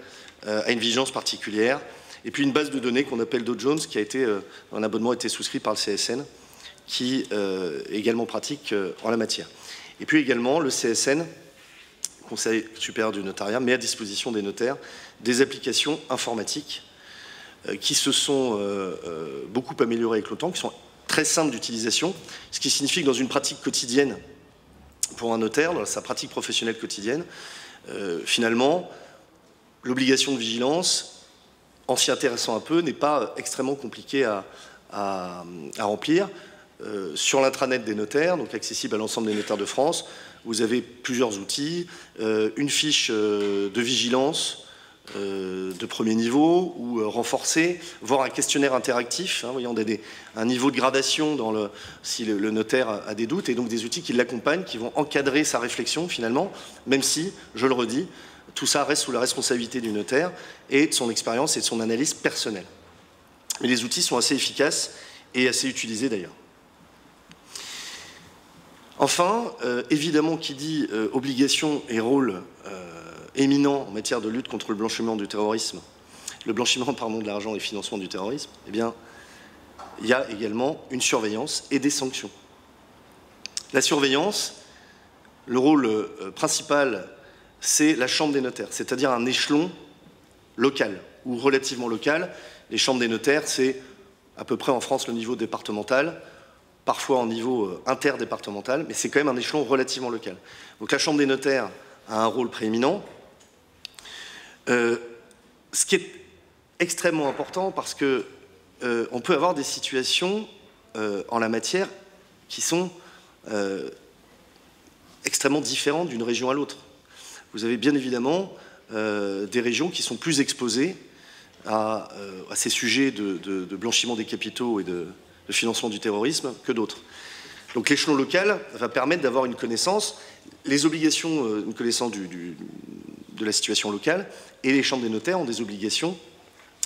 à une vigilance particulière, et puis une base de données qu'on appelle Dow Jones, qui a été, un abonnement a été souscrit par le CSN, qui est également pratique en la matière. Et puis également, le CSN, Conseil supérieur du notariat, met à disposition des notaires des applications informatiques qui se sont beaucoup améliorées avec le temps, qui sont très simples d'utilisation, ce qui signifie que dans une pratique quotidienne, pour un notaire, dans sa pratique professionnelle quotidienne, finalement, l'obligation de vigilance, en s'y intéressant un peu, n'est pas extrêmement compliquée à remplir. Sur l'intranet des notaires, donc accessible à l'ensemble des notaires de France, vous avez plusieurs outils, une fiche de vigilance de premier niveau ou renforcée, voire un questionnaire interactif, hein, voyant un niveau de gradation si le notaire a des doutes, et donc des outils qui l'accompagnent, qui vont encadrer sa réflexion finalement, même si, je le redis, tout ça reste sous la responsabilité du notaire et de son expérience et de son analyse personnelle. Mais les outils sont assez efficaces et assez utilisés d'ailleurs. Enfin, évidemment, qui dit obligation et rôle éminent en matière de lutte contre le blanchiment du terrorisme, le blanchiment de l'argent et financement du terrorisme, eh bien, il y a également une surveillance et des sanctions. La surveillance, le rôle principal, c'est la Chambre des notaires, c'est-à-dire un échelon local ou relativement local. Les chambres des notaires, c'est à peu près en France le niveau départemental, parfois en niveau interdépartemental, mais c'est quand même un échelon relativement local. Donc la Chambre des notaires a un rôle prééminent, ce qui est extrêmement important parce que on peut avoir des situations en la matière qui sont extrêmement différentes d'une région à l'autre. Vous avez bien évidemment des régions qui sont plus exposées à ces sujets de blanchiment des capitaux et de financement du terrorisme que d'autres. Donc l'échelon local va permettre d'avoir une connaissance, les obligations, une connaissance de la situation locale, et les chambres des notaires ont des obligations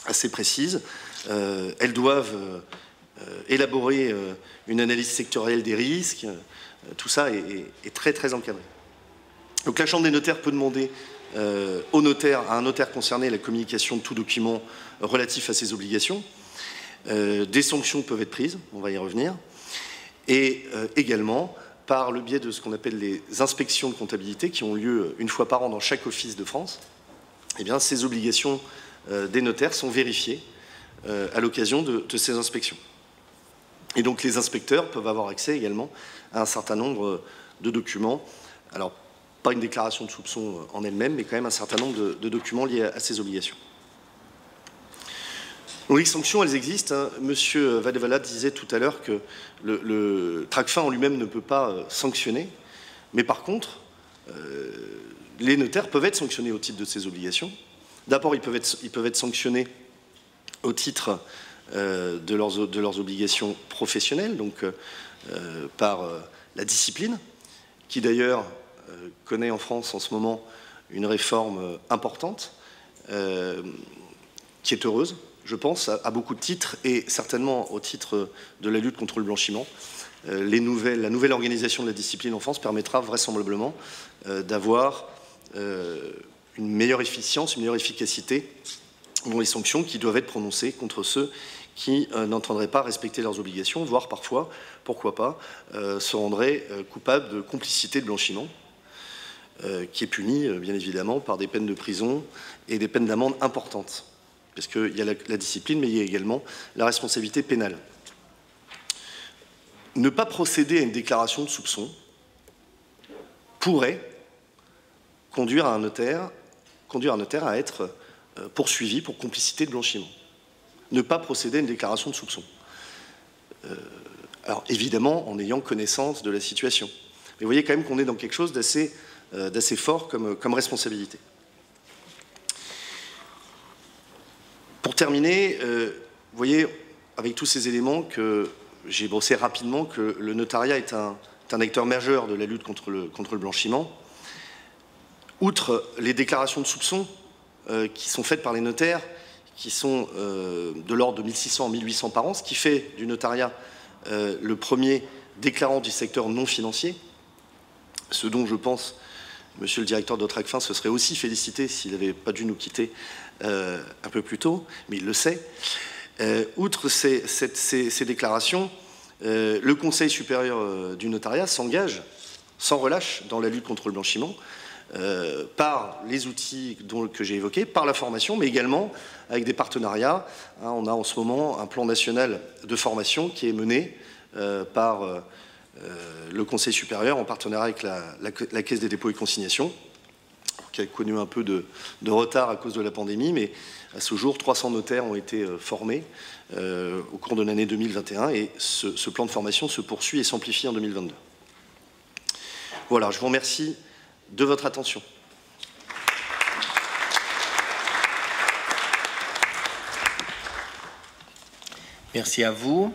assez précises. Elles doivent élaborer une analyse sectorielle des risques, tout ça est très très encadré. Donc la Chambre des notaires peut demander à un notaire concerné la communication de tout document relatif à ses obligations. Des sanctions peuvent être prises, on va y revenir, et également par le biais de ce qu'on appelle les inspections de comptabilité qui ont lieu une fois par an dans chaque office de France. Eh bien, ces obligations des notaires sont vérifiées à l'occasion de ces inspections. Et donc les inspecteurs peuvent avoir accès également à un certain nombre de documents. Alors, pas une déclaration de soupçon en elle-même, mais quand même un certain nombre de documents liés à ces obligations. Donc les sanctions, elles existent. Hein. Monsieur Valdevala disait tout à l'heure que le Tracfin en lui-même ne peut pas sanctionner, mais par contre, les notaires peuvent être sanctionnés au titre de ces obligations. D'abord, ils peuvent être sanctionnés au titre de leurs obligations professionnelles, donc par la discipline, qui d'ailleurs connaît en France en ce moment une réforme importante, qui est heureuse, je pense, à beaucoup de titres, et certainement au titre de la lutte contre le blanchiment. La nouvelle organisation de la discipline en France permettra vraisemblablement d'avoir une meilleure efficience, une meilleure efficacité dans les sanctions qui doivent être prononcées contre ceux qui n'entendraient pas respecter leurs obligations, voire parfois, pourquoi pas, se rendraient coupables de complicité de blanchiment, qui est puni, bien évidemment, par des peines de prison et des peines d'amende importantes. Parce qu'il y a la discipline, mais il y a également la responsabilité pénale. Ne pas procéder à une déclaration de soupçon pourrait conduire un notaire à être poursuivi pour complicité de blanchiment. Ne pas procéder à une déclaration de soupçon. Alors évidemment, en ayant connaissance de la situation. Mais vous voyez quand même qu'on est dans quelque chose d'assez fort comme responsabilité. Pour terminer, vous voyez, avec tous ces éléments que j'ai brossé rapidement, que le notariat est un acteur majeur de la lutte contre le blanchiment. Outre les déclarations de soupçon qui sont faites par les notaires, qui sont de l'ordre de 1600 à 1800 par an, ce qui fait du notariat le premier déclarant du secteur non financier, ce dont je pense, monsieur le directeur de Tracfin se serait aussi félicité s'il n'avait pas dû nous quitter un peu plus tôt, mais il le sait. Outre ces déclarations, le Conseil supérieur du notariat s'engage sans relâche dans la lutte contre le blanchiment, par les outils que j'ai évoqués, par la formation, mais également avec des partenariats. On a en ce moment un plan national de formation qui est mené par le Conseil supérieur en partenariat avec la Caisse des dépôts et consignations, qui a connu un peu de retard à cause de la pandémie, mais à ce jour, 300 notaires ont été formés au cours de l'année 2021 et ce plan de formation se poursuit et s'amplifie en 2022. Voilà, je vous remercie de votre attention. Merci à vous.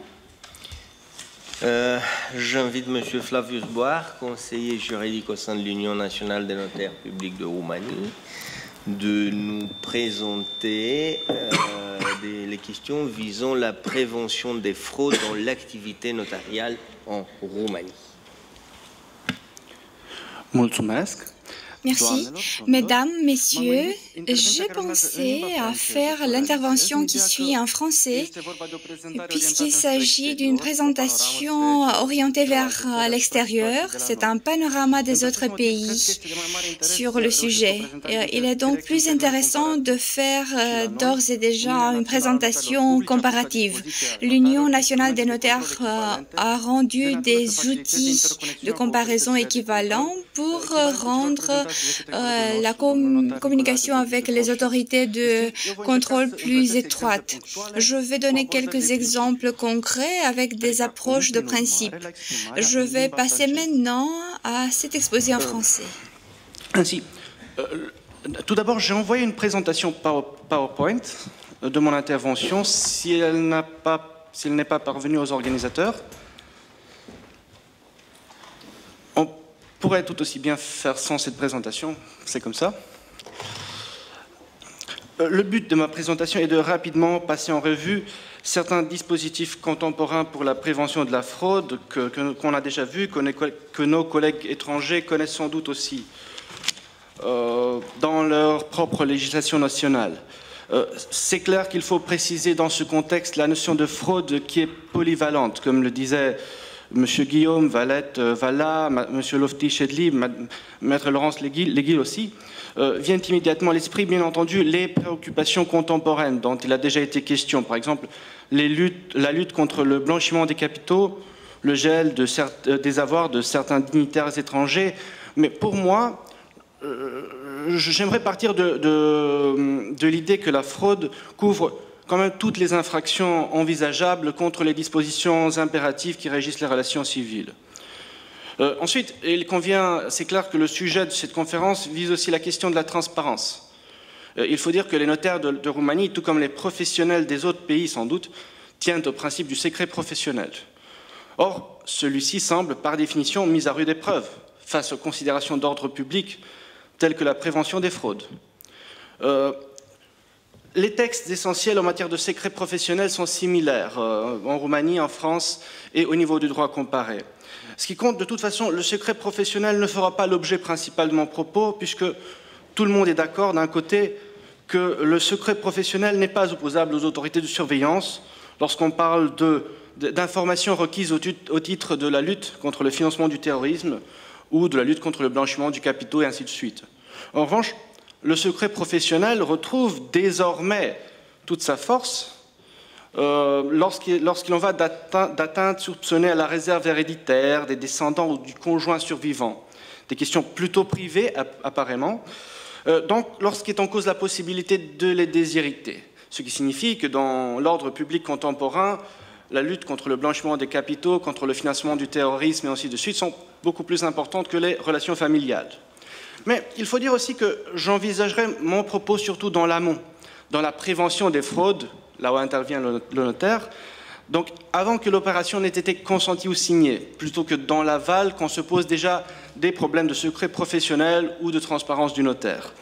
J'invite M. Flavius Boar, conseiller juridique au sein de l'Union nationale des notaires publics de Roumanie, de nous présenter les questions visant la prévention des fraudes dans l'activité notariale en Roumanie. Mulțumesc. Merci. Mesdames, Messieurs, j'ai pensé à faire l'intervention qui suit en français, puisqu'il s'agit d'une présentation orientée vers l'extérieur. C'est un panorama des autres pays sur le sujet. Il est donc plus intéressant de faire d'ores et déjà une présentation comparative. L'Union nationale des notaires a rendu des outils de comparaison équivalents pour rendre la communication avec les autorités de contrôle plus étroite. Je vais donner quelques exemples concrets avec des approches de principe. Je vais passer maintenant à cet exposé en français. Ainsi, tout d'abord, j'ai envoyé une présentation PowerPoint de mon intervention si elle n'est pas parvenue aux organisateurs. On pourrait tout aussi bien faire sans cette présentation, c'est comme ça. Le but de ma présentation est de rapidement passer en revue certains dispositifs contemporains pour la prévention de la fraude qu'on a déjà vus, que nos collègues étrangers connaissent sans doute aussi dans leur propre législation nationale. C'est clair qu'il faut préciser dans ce contexte la notion de fraude qui est polyvalente, comme le disait M. Guillaume, Valette, Valla, M. Lofty-Chedli, Maître Laurence Léguil aussi, viennent immédiatement à l'esprit, bien entendu, les préoccupations contemporaines dont il a déjà été question. Par exemple, la lutte contre le blanchiment des capitaux, le gel des avoirs de certains dignitaires étrangers. Mais pour moi, j'aimerais partir de l'idée que la fraude couvre quand même toutes les infractions envisageables contre les dispositions impératives qui régissent les relations civiles. Ensuite, il convient, c'est clair que le sujet de cette conférence vise aussi la question de la transparence. Il faut dire que les notaires de Roumanie, tout comme les professionnels des autres pays sans doute, tiennent au principe du secret professionnel. Or, celui-ci semble par définition mis à rude épreuve face aux considérations d'ordre public telles que la prévention des fraudes. Les textes essentiels en matière de secret professionnel sont similaires en Roumanie, en France et au niveau du droit comparé. Ce qui compte, de toute façon, le secret professionnel ne fera pas l'objet principal de mon propos, puisque tout le monde est d'accord d'un côté que le secret professionnel n'est pas opposable aux autorités de surveillance lorsqu'on parle d'informations requises au titre de la lutte contre le financement du terrorisme ou de la lutte contre le blanchiment du capitaux et ainsi de suite. En revanche, le secret professionnel retrouve désormais toute sa force lorsqu'il en va d'atteinte soupçonnée à la réserve héréditaire des descendants ou du conjoint survivant. Des questions plutôt privées, apparemment. Donc, lorsqu'est en cause la possibilité de les déshériter. Ce qui signifie que dans l'ordre public contemporain, la lutte contre le blanchiment des capitaux, contre le financement du terrorisme et ainsi de suite sont beaucoup plus importantes que les relations familiales. Mais il faut dire aussi que j'envisagerai mon propos surtout dans l'amont, dans la prévention des fraudes, là où intervient le notaire, donc avant que l'opération n'ait été consentie ou signée, plutôt que dans l'aval qu'on se pose déjà des problèmes de secret professionnel ou de transparence du notaire.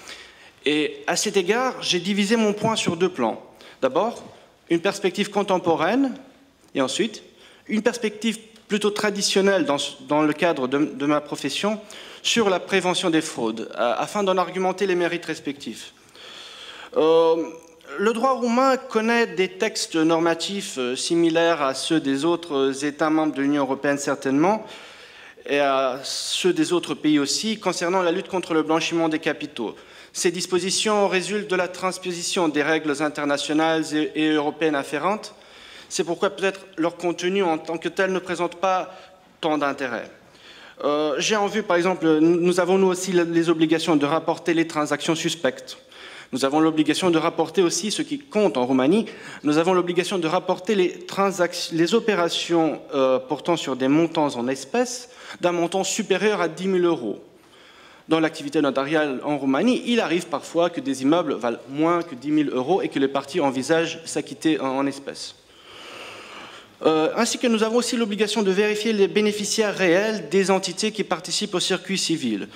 Et à cet égard, j'ai divisé mon point sur deux plans. D'abord, une perspective contemporaine, et ensuite, une perspective plutôt traditionnelle dans le cadre de ma profession, sur la prévention des fraudes, afin d'en argumenter les mérites respectifs. Le droit roumain connaît des textes normatifs similaires à ceux des autres États membres de l'Union européenne certainement, et à ceux des autres pays aussi, concernant la lutte contre le blanchiment des capitaux. Ces dispositions résultent de la transposition des règles internationales et européennes afférentes. C'est pourquoi peut-être leur contenu en tant que tel ne présente pas tant d'intérêt. J'ai en vue, par exemple, nous avons nous aussi les obligations de rapporter les transactions suspectes. Nous avons l'obligation de rapporter aussi ce qui compte en Roumanie. Nous avons l'obligation de rapporter les opérations portant sur des montants en espèces d'un montant supérieur à 10 000 €. Dans l'activité notariale en Roumanie, il arrive parfois que des immeubles valent moins que 10 000 € et que les parties envisagent s'acquitter en espèces. Ainsi que nous avons aussi l'obligation de vérifier les bénéficiaires réels des entités qui participent au circuit civil,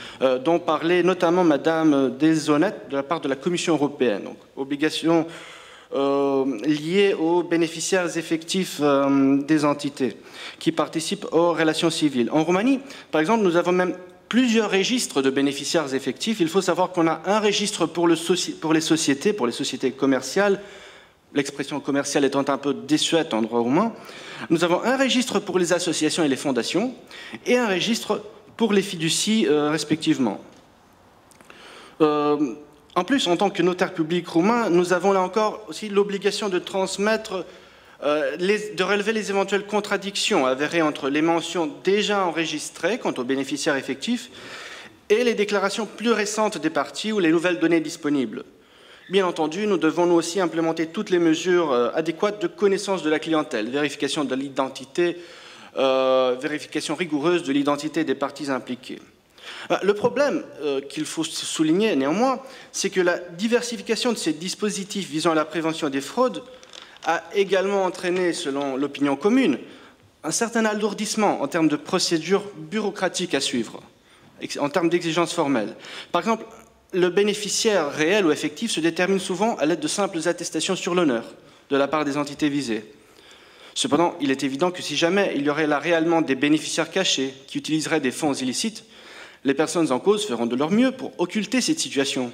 dont parlait notamment Madame Deshonnette de la part de la Commission européenne. Donc, obligation liée aux bénéficiaires effectifs des entités qui participent aux relations civiles. En Roumanie, par exemple, nous avons même plusieurs registres de bénéficiaires effectifs. Il faut savoir qu'on a un registre pour les sociétés commerciales, l'expression commerciale étant un peu désuète en droit roumain. Nous avons un registre pour les associations et les fondations et un registre pour les fiducies respectivement. En plus, en tant que notaire public roumain, nous avons là encore aussi l'obligation de transmettre, de relever les éventuelles contradictions avérées entre les mentions déjà enregistrées quant aux bénéficiaires effectifs et les déclarations plus récentes des parties ou les nouvelles données disponibles. Bien entendu, nous devons nous aussi implémenter toutes les mesures adéquates de connaissance de la clientèle, vérification de l'identité, vérification rigoureuse de l'identité des parties impliquées. Le problème qu'il faut souligner néanmoins, c'est que la diversification de ces dispositifs visant à la prévention des fraudes a également entraîné, selon l'opinion commune, un certain alourdissement en termes de procédures bureaucratiques à suivre, en termes d'exigences formelles. Par exemple, le bénéficiaire réel ou effectif se détermine souvent à l'aide de simples attestations sur l'honneur de la part des entités visées. Cependant, il est évident que si jamais il y aurait là réellement des bénéficiaires cachés qui utiliseraient des fonds illicites, les personnes en cause feront de leur mieux pour occulter cette situation.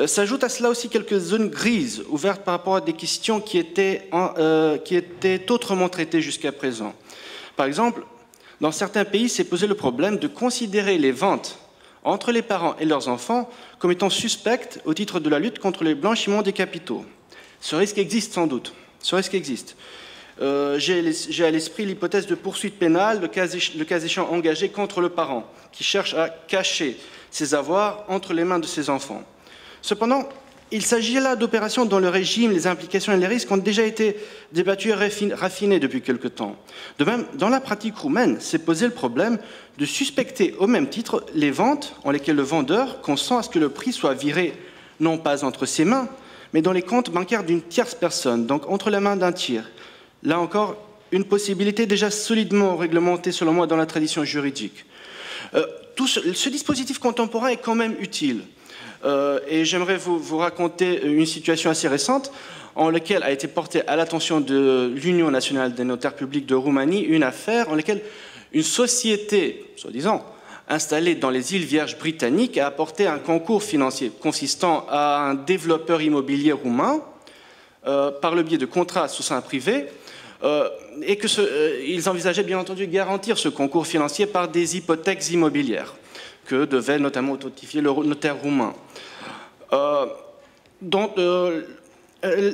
S'ajoutent à cela aussi quelques zones grises ouvertes par rapport à des questions qui étaient autrement traitées jusqu'à présent. Par exemple, dans certains pays, s'est posé le problème de considérer les ventes entre les parents et leurs enfants comme étant suspectes au titre de la lutte contre le blanchiment des capitaux. Ce risque existe sans doute. Ce risque existe. J'ai à l'esprit l'hypothèse de poursuite pénale, le cas échéant engagé contre le parent, qui cherche à cacher ses avoirs entre les mains de ses enfants. Cependant, il s'agit là d'opérations dont le régime, les implications et les risques ont déjà été débattus et raffinés depuis quelque temps. De même, dans la pratique roumaine, s'est posé le problème de suspecter au même titre les ventes en lesquelles le vendeur consent à ce que le prix soit viré non pas entre ses mains, mais dans les comptes bancaires d'une tierce personne, donc entre les mains d'un tiers. Là encore, une possibilité déjà solidement réglementée, selon moi, dans la tradition juridique. Ce dispositif contemporain est quand même utile. Et j'aimerais vous raconter une situation assez récente en laquelle a été portée à l'attention de l'Union nationale des notaires publics de Roumanie une affaire en laquelle une société, soi-disant, installée dans les îles Vierges britanniques a apporté un concours financier consistant à un développeur immobilier roumain par le biais de contrats sous seing privé et qu'ils envisageaient bien entendu garantir ce concours financier par des hypothèques immobilières que devait notamment authentifier le notaire roumain.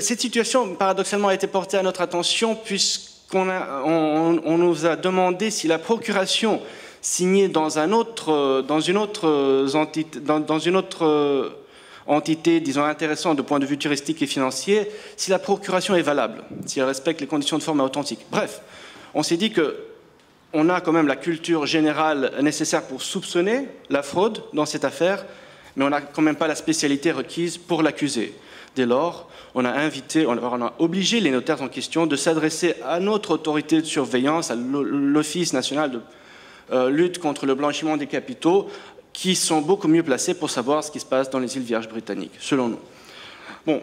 Cette situation, paradoxalement, a été portée à notre attention puisqu'on nous a demandé si la procuration signée dans une autre entité, disons, intéressante de point de vue touristique et financier, si la procuration est valable, si elle respecte les conditions de forme authentiques. Bref, on s'est dit qu'on a quand même la culture générale nécessaire pour soupçonner la fraude dans cette affaire, mais on n'a quand même pas la spécialité requise pour l'accuser. Dès lors, on a obligé les notaires en question de s'adresser à notre autorité de surveillance, à l'Office national de lutte contre le blanchiment des capitaux, qui sont beaucoup mieux placés pour savoir ce qui se passe dans les îles Vierges britanniques, selon nous. Bon,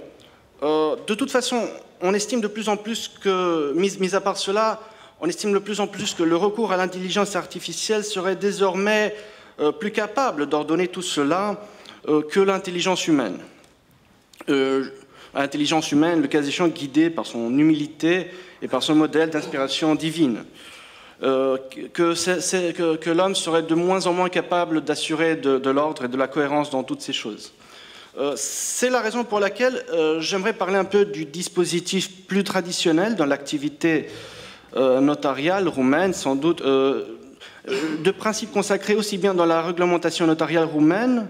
de toute façon, on estime de plus en plus que, mis à part cela, on estime de plus en plus que le recours à l'intelligence artificielle serait désormais plus capable d'ordonner tout cela que l'intelligence humaine. L'intelligence humaine, le cas échéant, guidée par son humilité et par son modèle d'inspiration divine. Que l'homme serait de moins en moins capable d'assurer de l'ordre et de la cohérence dans toutes ces choses. C'est la raison pour laquelle j'aimerais parler un peu du dispositif plus traditionnel dans l'activité notariale roumaine, sans doute de principes consacrés aussi bien dans la réglementation notariale roumaine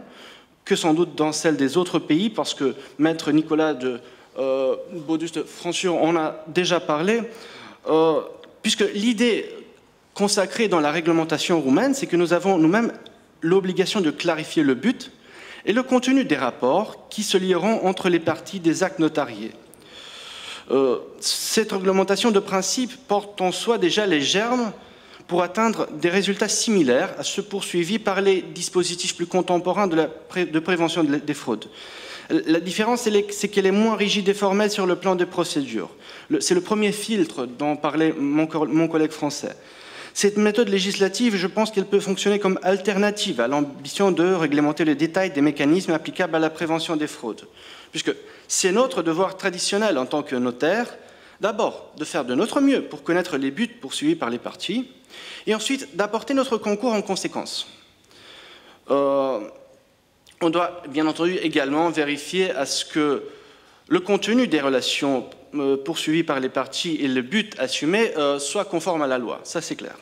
que sans doute dans celle des autres pays, parce que Maître Nicolas de Baudus-Franchur en a déjà parlé, puisque l'idée consacrée dans la réglementation roumaine, c'est que nous avons nous-mêmes l'obligation de clarifier le but et le contenu des rapports qui se lieront entre les parties des actes notariés. Cette réglementation de principe porte en soi déjà les germes pour atteindre des résultats similaires à ceux poursuivis par les dispositifs plus contemporains de prévention des fraudes. La différence, c'est qu'elle est moins rigide et formelle sur le plan des procédures. C'est le premier filtre dont parlait mon collègue français. Cette méthode législative, je pense qu'elle peut fonctionner comme alternative à l'ambition de réglementer le détail des mécanismes applicables à la prévention des fraudes. Puisque c'est notre devoir traditionnel en tant que notaire, d'abord de faire de notre mieux pour connaître les buts poursuivis par les parties, et ensuite d'apporter notre concours en conséquence. On doit bien entendu également vérifier à ce que le contenu des relations poursuivies par les parties et le but assumé soient conformes à la loi. Ça, c'est clair.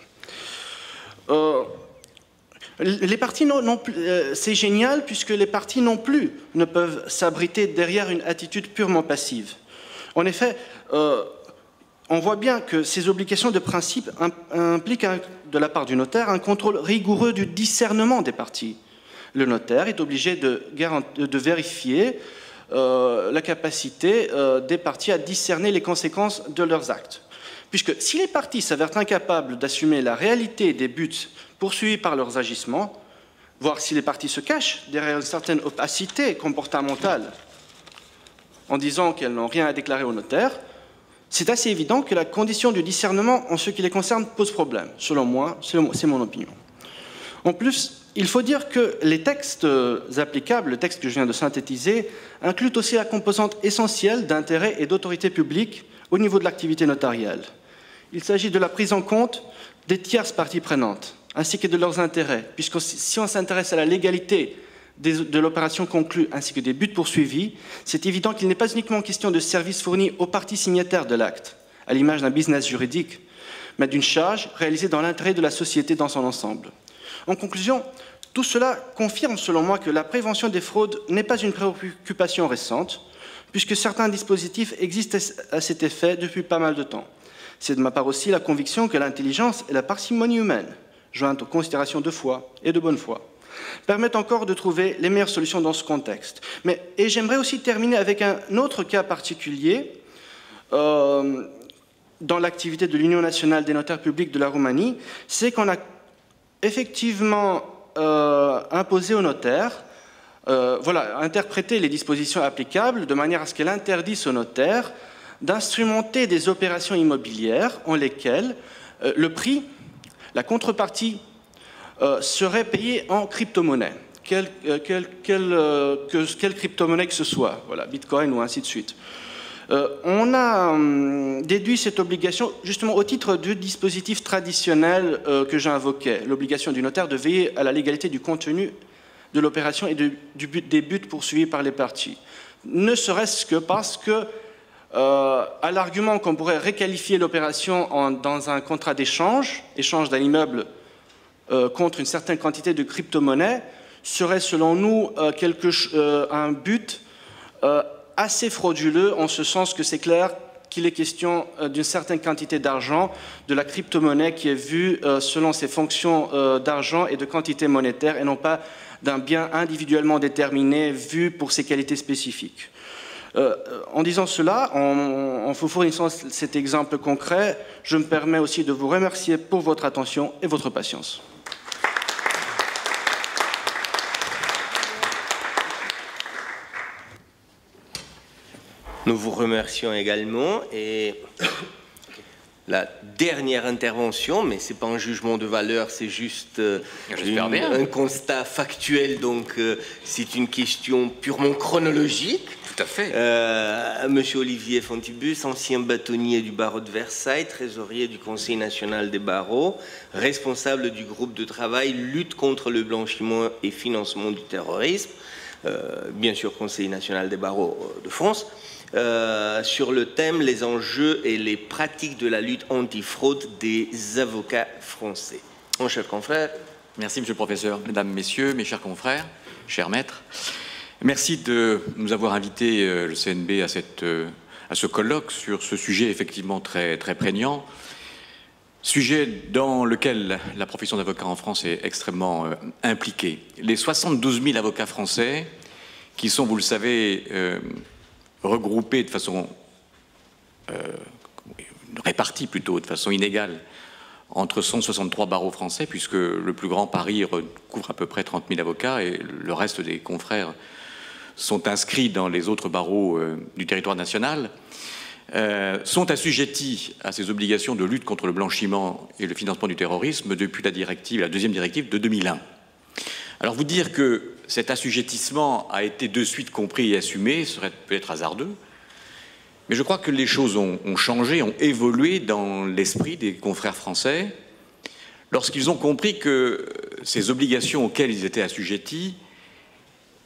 Les parties c'est génial puisque les parties non plus ne peuvent s'abriter derrière une attitude purement passive. En effet, on voit bien que ces obligations de principe impliquent de la part du notaire un contrôle rigoureux du discernement des parties. Le notaire est obligé de vérifier la capacité des parties à discerner les conséquences de leurs actes. Puisque si les parties s'avèrent incapables d'assumer la réalité des buts poursuivis par leurs agissements, voire si les parties se cachent derrière une certaine opacité comportementale en disant qu'elles n'ont rien à déclarer au notaire, c'est assez évident que la condition du discernement en ce qui les concerne pose problème. Selon moi, c'est mon opinion. En plus, il faut dire que les textes applicables, le texte que je viens de synthétiser, incluent aussi la composante essentielle d'intérêt et d'autorité publique au niveau de l'activité notariale. Il s'agit de la prise en compte des tierces parties prenantes, ainsi que de leurs intérêts, puisque si on s'intéresse à la légalité de l'opération conclue ainsi que des buts poursuivis, c'est évident qu'il n'est pas uniquement question de services fournis aux parties signataires de l'acte, à l'image d'un business juridique, mais d'une charge réalisée dans l'intérêt de la société dans son ensemble. En conclusion, tout cela confirme selon moi que la prévention des fraudes n'est pas une préoccupation récente, puisque certains dispositifs existent à cet effet depuis pas mal de temps. C'est de ma part aussi la conviction que l'intelligence et la parcimonie humaine, jointes aux considérations de foi et de bonne foi, permettent encore de trouver les meilleures solutions dans ce contexte. Et j'aimerais aussi terminer avec un autre cas particulier dans l'activité de l'Union nationale des notaires publics de la Roumanie, c'est qu'on a effectivement imposé aux notaires, interpréter les dispositions applicables de manière à ce qu'elles interdisent aux notaires d'instrumenter des opérations immobilières en lesquelles le prix, la contrepartie, serait payé en crypto-monnaie, quelle crypto-monnaie que ce soit, voilà, Bitcoin ou ainsi de suite. On a déduit cette obligation justement au titre du dispositif traditionnel que j'invoquais, l'obligation du notaire de veiller à la légalité du contenu de l'opération et des buts poursuivis par les parties. Ne serait-ce que parce que, à l'argument qu'on pourrait réqualifier l'opération dans un contrat d'échange, échange d'un immeuble contre une certaine quantité de crypto-monnaie, serait selon nous un but assez frauduleux, en ce sens que c'est clair qu'il est question d'une certaine quantité d'argent, de la crypto-monnaie qui est vue selon ses fonctions d'argent et de quantité monétaire, et non pas d'un bien individuellement déterminé vu pour ses qualités spécifiques. En disant cela, en vous fournissant cet exemple concret, je me permets aussi de vous remercier pour votre attention et votre patience. Nous vous remercions également et la dernière intervention, mais ce n'est pas un jugement de valeur, c'est juste un constat factuel, donc c'est une question purement chronologique. Tout à fait. Monsieur Olivier Fontibus, ancien bâtonnier du barreau de Versailles, trésorier du Conseil national des barreaux, responsable du groupe de travail lutte contre le blanchiment et financement du terrorisme, bien sûr Conseil national des barreaux de France. Sur le thème les enjeux et les pratiques de la lutte antifraude des avocats français. Mon cher confrère. Merci, monsieur le professeur. Mesdames, messieurs, mes chers confrères, chers maîtres, merci de nous avoir invités, le CNB, à ce colloque sur ce sujet effectivement très, très prégnant, sujet dans lequel la profession d'avocat en France est extrêmement impliquée. Les 72 000 avocats français qui sont, vous le savez, regroupés de façon répartis plutôt, de façon inégale, entre 163 barreaux français, puisque le plus grand Paris recouvre à peu près 30 000 avocats et le reste des confrères sont inscrits dans les autres barreaux du territoire national. sont assujettis à ces obligations de lutte contre le blanchiment et le financement du terrorisme depuis la deuxième directive de 2001. Alors vous dire que cet assujettissement a été de suite compris et assumé serait peut-être hasardeux, mais je crois que les choses ont changé, ont évolué dans l'esprit des confrères français lorsqu'ils ont compris que ces obligations auxquelles ils étaient assujettis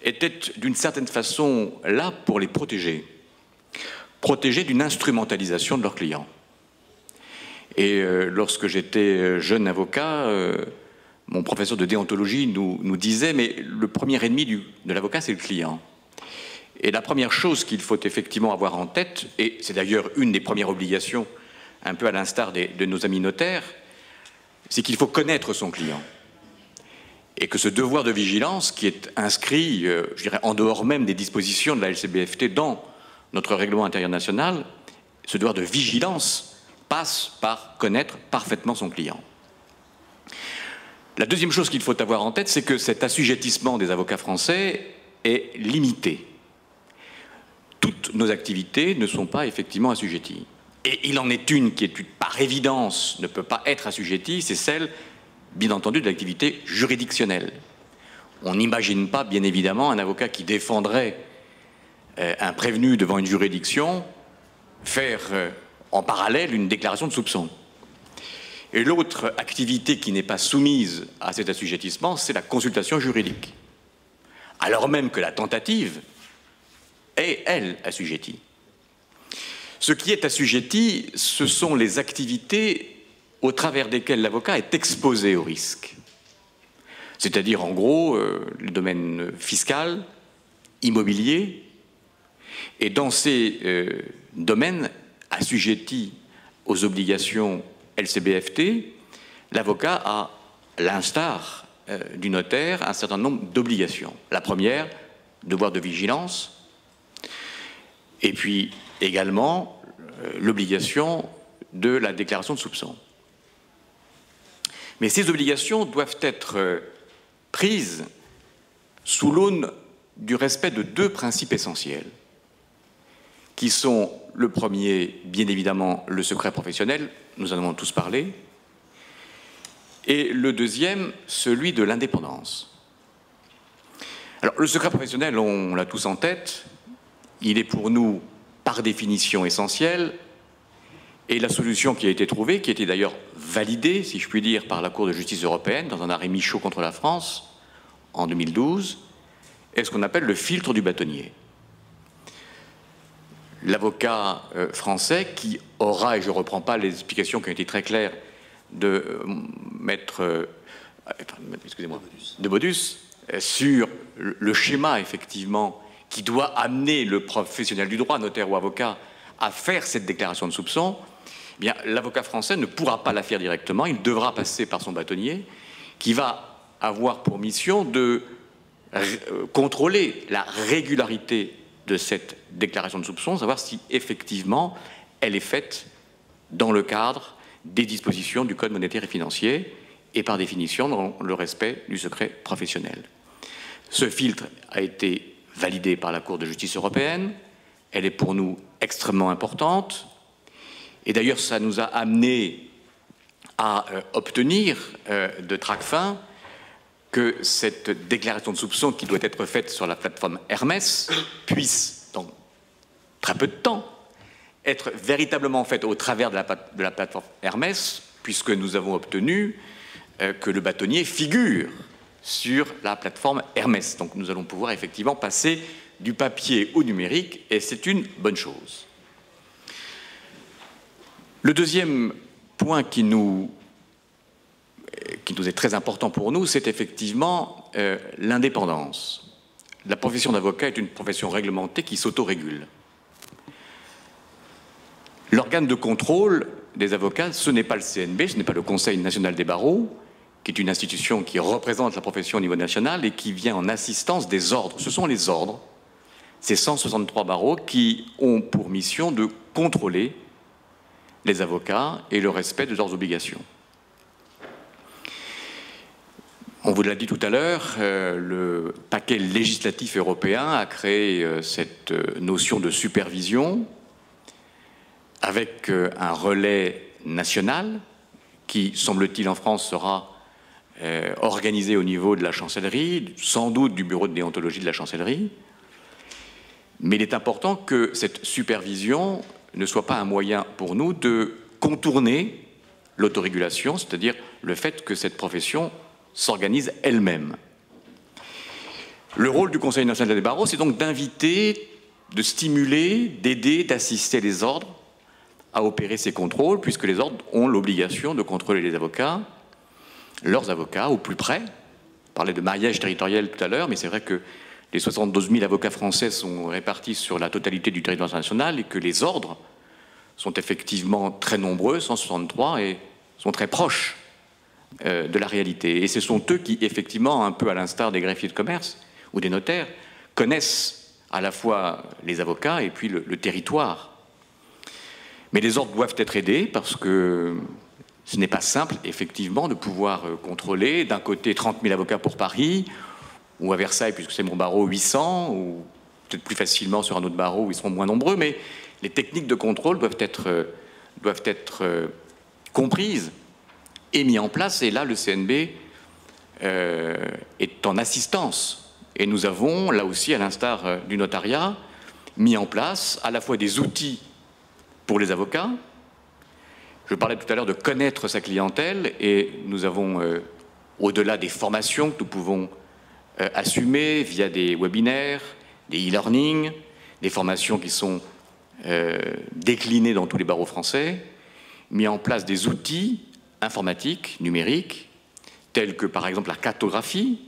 étaient d'une certaine façon là pour les protéger d'une instrumentalisation de leurs clients. Et lorsque j'étais jeune avocat, mon professeur de déontologie nous disait, mais le premier ennemi de l'avocat, c'est le client. Et la première chose qu'il faut effectivement avoir en tête, et c'est d'ailleurs une des premières obligations, un peu à l'instar de nos amis notaires, c'est qu'il faut connaître son client. Et que ce devoir de vigilance, qui est inscrit, je dirais, en dehors même des dispositions de la LCBFT dans notre règlement intérieur national, ce devoir de vigilance passe par connaître parfaitement son client. La deuxième chose qu'il faut avoir en tête, c'est que cet assujettissement des avocats français est limité. Toutes nos activités ne sont pas effectivement assujetties. Et il en est une qui, par évidence, ne peut pas être assujettie, c'est celle, bien entendu, de l'activité juridictionnelle. On n'imagine pas, bien évidemment, un avocat qui défendrait un prévenu devant une juridiction faire en parallèle une déclaration de soupçon. Et l'autre activité qui n'est pas soumise à cet assujettissement, c'est la consultation juridique. Alors même que la tentative est, elle, assujettie. Ce qui est assujetti, ce sont les activités au travers desquelles l'avocat est exposé au risque. C'est-à-dire, en gros, le domaine fiscal, immobilier, et dans ces domaines assujettis aux obligations LCBFT, l'avocat a, l'instar du notaire, un certain nombre d'obligations. La première, devoir de vigilance, et puis également l'obligation de la déclaration de soupçon. Mais ces obligations doivent être prises sous l'aune du respect de deux principes essentiels, qui sont le premier, bien évidemment, le secret professionnel, nous en avons tous parlé, et le deuxième, celui de l'indépendance. Alors, le secret professionnel, on l'a tous en tête, il est pour nous, par définition, essentiel, et la solution qui a été trouvée, qui était d'ailleurs validée, si je puis dire, par la Cour de justice européenne, dans un arrêt Michaud contre la France, en 2012, est ce qu'on appelle le filtre du bâtonnier. L'avocat français qui aura, et je ne reprends pas les explications qui ont été très claires de maître de Bodus, sur le schéma, effectivement, qui doit amener le professionnel du droit, notaire ou avocat, à faire cette déclaration de soupçon, eh bien, l'avocat français ne pourra pas la faire directement, il devra passer par son bâtonnier, qui va avoir pour mission de contrôler la régularité de cette déclaration de soupçon, savoir si effectivement elle est faite dans le cadre des dispositions du Code monétaire et financier et par définition dans le respect du secret professionnel. Ce filtre a été validé par la Cour de justice européenne, elle est pour nous extrêmement importante et d'ailleurs ça nous a amené à obtenir de Tracfin que cette déclaration de soupçon qui doit être faite sur la plateforme Hermès puisse, dans très peu de temps, être véritablement faite au travers de la plateforme Hermès, puisque nous avons obtenu que le bâtonnier figure sur la plateforme Hermès. Donc nous allons pouvoir effectivement passer du papier au numérique, et c'est une bonne chose. Le deuxième point qui nous est très important pour nous, c'est effectivement l'indépendance. La profession d'avocat est une profession réglementée qui s'autorégule. L'organe de contrôle des avocats, ce n'est pas le CNB, ce n'est pas le Conseil national des barreaux, qui est une institution qui représente la profession au niveau national et qui vient en assistance des ordres. Ce sont les ordres, ces 163 barreaux, qui ont pour mission de contrôler les avocats et le respect de leurs obligations. On vous l'a dit tout à l'heure, le paquet législatif européen a créé cette notion de supervision. avec un relais national qui, semble-t-il, en France sera organisé au niveau de la chancellerie, sans doute du bureau de déontologie de la chancellerie. Mais il est important que cette supervision ne soit pas un moyen pour nous de contourner l'autorégulation, c'est-à-dire le fait que cette profession s'organise elle-même. Le rôle du Conseil national des barreaux, c'est donc d'inviter, de stimuler, d'aider, d'assister les ordres à opérer ces contrôles, puisque les ordres ont l'obligation de contrôler les avocats, leurs avocats, au plus près. On parlait de maillage territorial tout à l'heure, mais c'est vrai que les 72 000 avocats français sont répartis sur la totalité du territoire national et que les ordres sont effectivement très nombreux, 163, et sont très proches de la réalité. Et ce sont eux qui, effectivement, un peu à l'instar des greffiers de commerce ou des notaires, connaissent à la fois les avocats et puis le territoire. Mais les ordres doivent être aidés parce que ce n'est pas simple, effectivement, de pouvoir contrôler d'un côté 30 000 avocats pour Paris, ou à Versailles, puisque c'est mon barreau, 800, ou peut-être plus facilement sur un autre barreau où ils seront moins nombreux, mais les techniques de contrôle doivent être comprises et mises en place, et là le CNB est en assistance. Et nous avons, là aussi, à l'instar du notariat, mis en place à la fois des outils pour les avocats. Je parlais tout à l'heure de connaître sa clientèle, et nous avons, au-delà des formations que nous pouvons assumer via des webinaires, des e-learning, des formations qui sont déclinées dans tous les barreaux français, mis en place des outils informatiques, numériques, tels que par exemple la cartographie.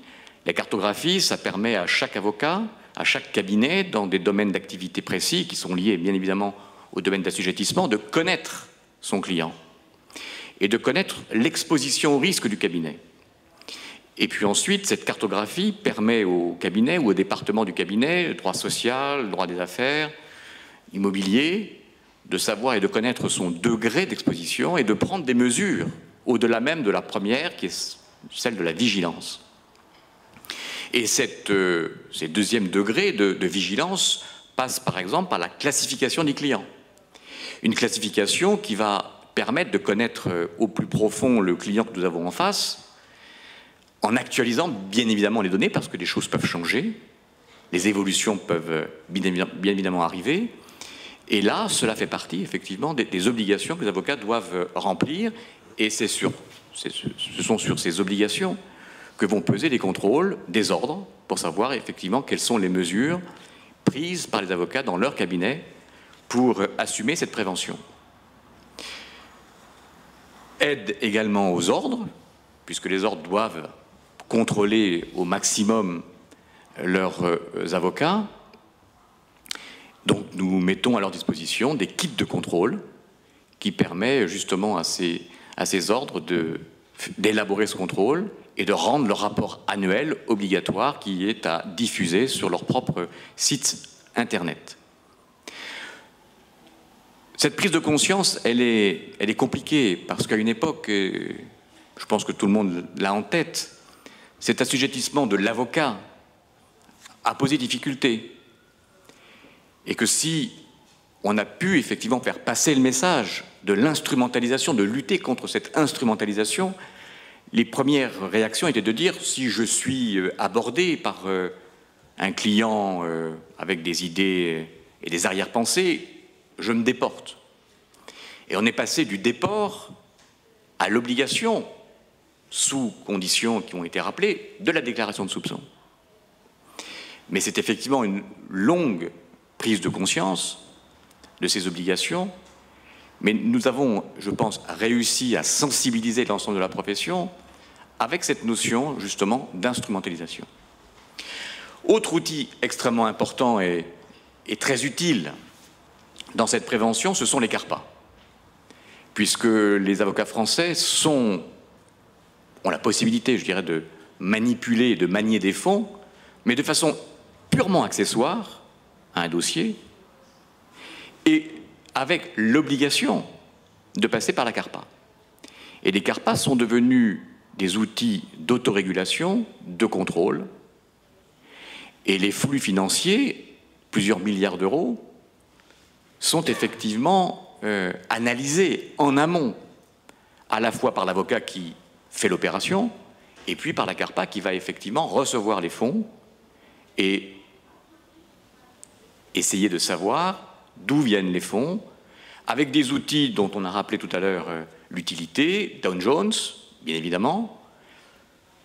La cartographie, ça permet à chaque avocat, à chaque cabinet, dans des domaines d'activité précis qui sont liés bien évidemment au domaine d'assujettissement, de connaître son client et de connaître l'exposition au risque du cabinet. Et puis ensuite, cette cartographie permet au cabinet ou au département du cabinet, droit social, droit des affaires, immobilier, de savoir et de connaître son degré d'exposition et de prendre des mesures au-delà même de la première, qui est celle de la vigilance. Et ces deuxièmes degrés de vigilance passent par exemple par la classification des clients. Une classification qui va permettre de connaître au plus profond le client que nous avons en face, en actualisant bien évidemment les données, parce que les choses peuvent changer, les évolutions peuvent bien évidemment arriver, et là, cela fait partie effectivement des obligations que les avocats doivent remplir, et ce sont sur ces obligations que vont peser les contrôles des ordres, pour savoir effectivement quelles sont les mesures prises par les avocats dans leur cabinet pour assumer cette prévention. Aide également aux ordres, puisque les ordres doivent contrôler au maximum leurs avocats. Donc nous mettons à leur disposition des kits de contrôle qui permettent justement à ces ordres d'élaborer ce contrôle et de rendre leur rapport annuel obligatoire qui est à diffuser sur leur propre site internet. Cette prise de conscience, elle est compliquée parce qu'à une époque, je pense que tout le monde l'a en tête, cet assujettissement de l'avocat a posé difficulté. Et que si on a pu effectivement faire passer le message de l'instrumentalisation, de lutter contre cette instrumentalisation, les premières réactions étaient de dire si je suis abordé par un client avec des idées et des arrière-pensées, je me déporte. Et on est passé du déport à l'obligation, sous conditions qui ont été rappelées, de la déclaration de soupçon. Mais c'est effectivement une longue prise de conscience de ces obligations, mais nous avons, je pense, réussi à sensibiliser l'ensemble de la profession avec cette notion, justement, d'instrumentalisation. Autre outil extrêmement important et très utile dans cette prévention, ce sont les CARPA, puisque les avocats français ont la possibilité, je dirais, de manipuler et de manier des fonds, mais de façon purement accessoire à un dossier, et avec l'obligation de passer par la CARPA. Et les CARPA sont devenus des outils d'autorégulation, de contrôle, et les flux financiers, plusieurs milliards d'euros, sont effectivement analysée en amont, à la fois par l'avocat qui fait l'opération, et puis par la CARPA qui va effectivement recevoir les fonds et essayer de savoir d'où viennent les fonds, avec des outils dont on a rappelé tout à l'heure l'utilité, Dow Jones, bien évidemment,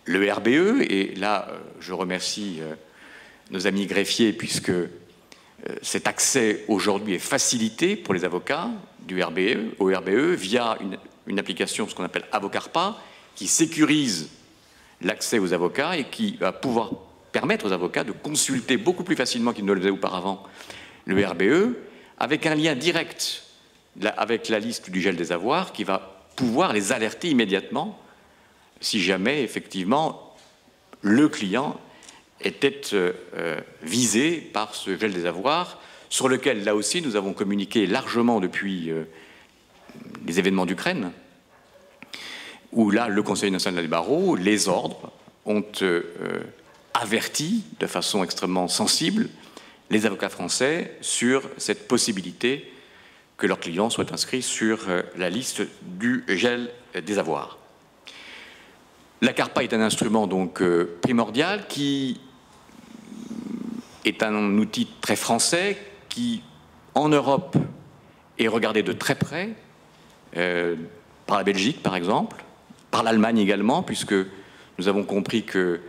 le RBE, et là je remercie nos amis greffiers puisque cet accès aujourd'hui est facilité pour les avocats au RBE via une application, ce qu'on appelle Avocarpa, qui sécurise l'accès aux avocats et qui va pouvoir permettre aux avocats de consulter beaucoup plus facilement qu'ils ne le faisaient auparavant le RBE, avec un lien direct avec la liste du gel des avoirs qui va pouvoir les alerter immédiatement si jamais effectivement le client était visé par ce gel des avoirs, sur lequel là aussi nous avons communiqué largement depuis les événements d'Ukraine, où là le Conseil national des barreaux, les ordres ont averti de façon extrêmement sensible les avocats français sur cette possibilité que leurs clients soient inscrits sur la liste du gel des avoirs. La CARPA est un instrument donc primordial qui est un outil très français qui, en Europe, est regardé de très près par la Belgique, par exemple, par l'Allemagne également, puisque nous avons compris que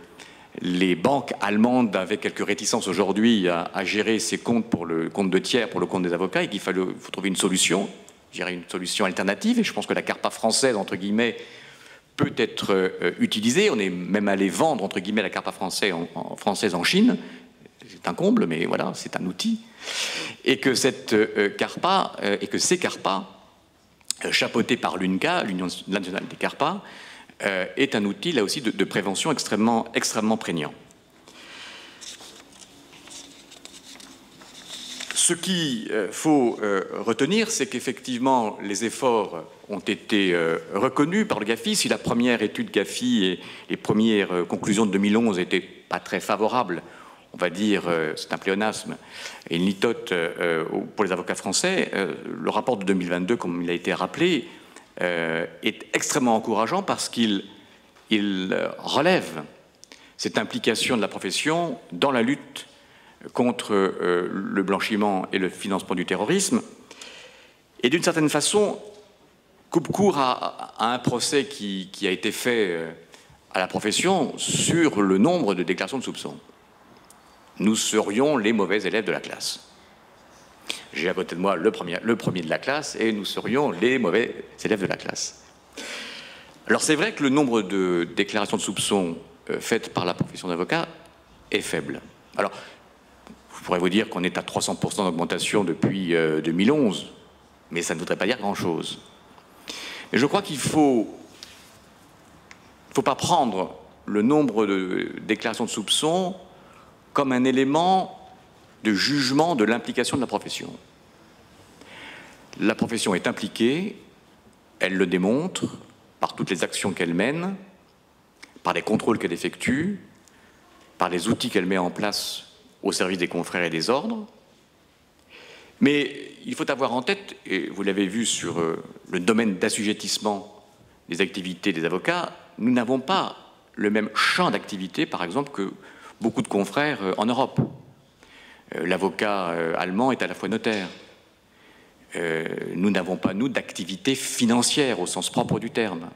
les banques allemandes avaient quelques réticences aujourd'hui à gérer ces comptes pour le compte de tiers, pour le compte des avocats, et qu'il faut trouver une solution, je dirais une solution alternative, et je pense que la CARPA française, entre guillemets, peut être utilisée. On est même allé vendre, entre guillemets, la CARPA française en Chine. C'est un comble, mais voilà, c'est un outil. Et que cette CARPA, et que ces CARPA, chapeautés par l'UNCA, l'Union nationale des CARPA, est un outil, là aussi, de prévention extrêmement prégnant. Ce qu'il faut retenir, c'est qu'effectivement, les efforts ont été reconnus par le GAFI. Si la première étude GAFI et les premières conclusions de 2011 n'étaient pas très favorables, on va dire, c'est un pléonasme, et une litote pour les avocats français, le rapport de 2022, comme il a été rappelé, est extrêmement encourageant parce qu'il relève cette implication de la profession dans la lutte contre le blanchiment et le financement du terrorisme, et d'une certaine façon coupe court à un procès qui a été fait à la profession sur le nombre de déclarations de soupçons. Nous serions les mauvais élèves de la classe. J'ai à côté de moi le premier de la classe, et nous serions les mauvais élèves de la classe. Alors c'est vrai que le nombre de déclarations de soupçons faites par la profession d'avocat est faible. Alors, je pourrais vous dire qu'on est à 300% d'augmentation depuis 2011, mais ça ne voudrait pas dire grand-chose. Mais je crois qu'il ne faut pas prendre le nombre de déclarations de soupçons comme un élément de jugement de l'implication de la profession. La profession est impliquée, elle le démontre par toutes les actions qu'elle mène, par les contrôles qu'elle effectue, par les outils qu'elle met en place au service des confrères et des ordres. Mais il faut avoir en tête, et vous l'avez vu sur le domaine d'assujettissement des activités des avocats, nous n'avons pas le même champ d'activité, par exemple, que beaucoup de confrères en Europe. L'avocat allemand est à la fois notaire. Nous n'avons pas, nous, d'activité financière au sens propre du terme.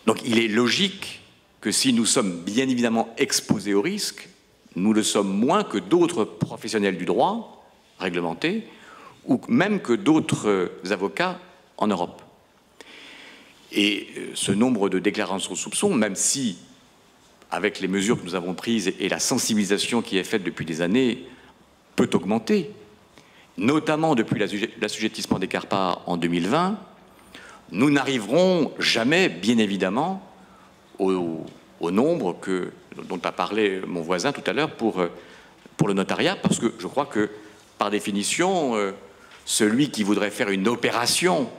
Donc il est logique que si nous sommes bien évidemment exposés au risque, nous le sommes moins que d'autres professionnels du droit réglementés, ou même que d'autres avocats en Europe. Et ce nombre de déclarations de soupçons, même si, avec les mesures que nous avons prises et la sensibilisation qui est faite depuis des années, peut augmenter, notamment depuis l'assujettissement des CARPA en 2020, nous n'arriverons jamais, bien évidemment, au nombre dont a parlé mon voisin tout à l'heure pour le notariat, parce que je crois que, par définition, celui qui voudrait faire une opération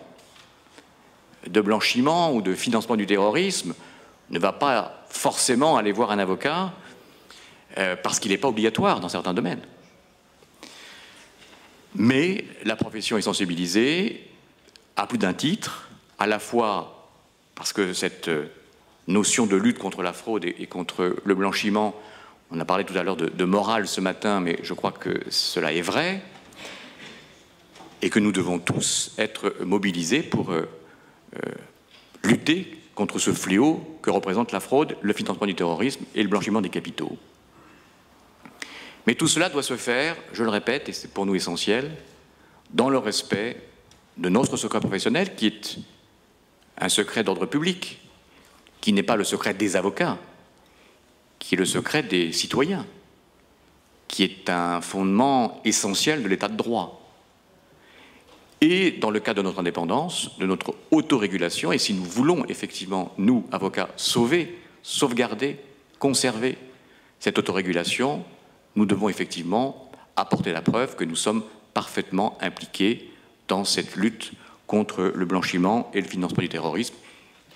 de blanchiment ou de financement du terrorisme ne va pas forcément aller voir un avocat parce qu'il n'est pas obligatoire dans certains domaines. Mais la profession est sensibilisée à plus d'un titre, à la fois parce que cette notion de lutte contre la fraude et contre le blanchiment, on a parlé tout à l'heure de morale ce matin, mais je crois que cela est vrai, et que nous devons tous être mobilisés pour lutter contre ce fléau que représente la fraude, le financement du terrorisme et le blanchiment des capitaux. Mais tout cela doit se faire, je le répète, et c'est pour nous essentiel, dans le respect de notre secret professionnel, qui est un secret d'ordre public, qui n'est pas le secret des avocats, qui est le secret des citoyens, qui est un fondement essentiel de l'état de droit. Et dans le cas de notre indépendance, de notre autorégulation, et si nous voulons effectivement, nous, avocats, sauvegarder, conserver cette autorégulation, nous devons effectivement apporter la preuve que nous sommes parfaitement impliqués dans cette lutte contre le blanchiment et le financement du terrorisme,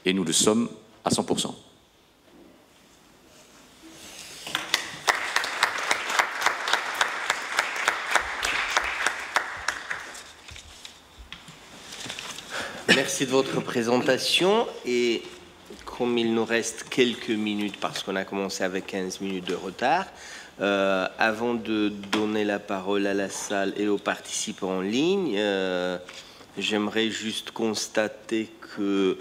et nous le sommes à 100%. Merci de votre présentation, et comme il nous reste quelques minutes parce qu'on a commencé avec 15 minutes de retard, avant de donner la parole à la salle et aux participants en ligne, j'aimerais juste constater que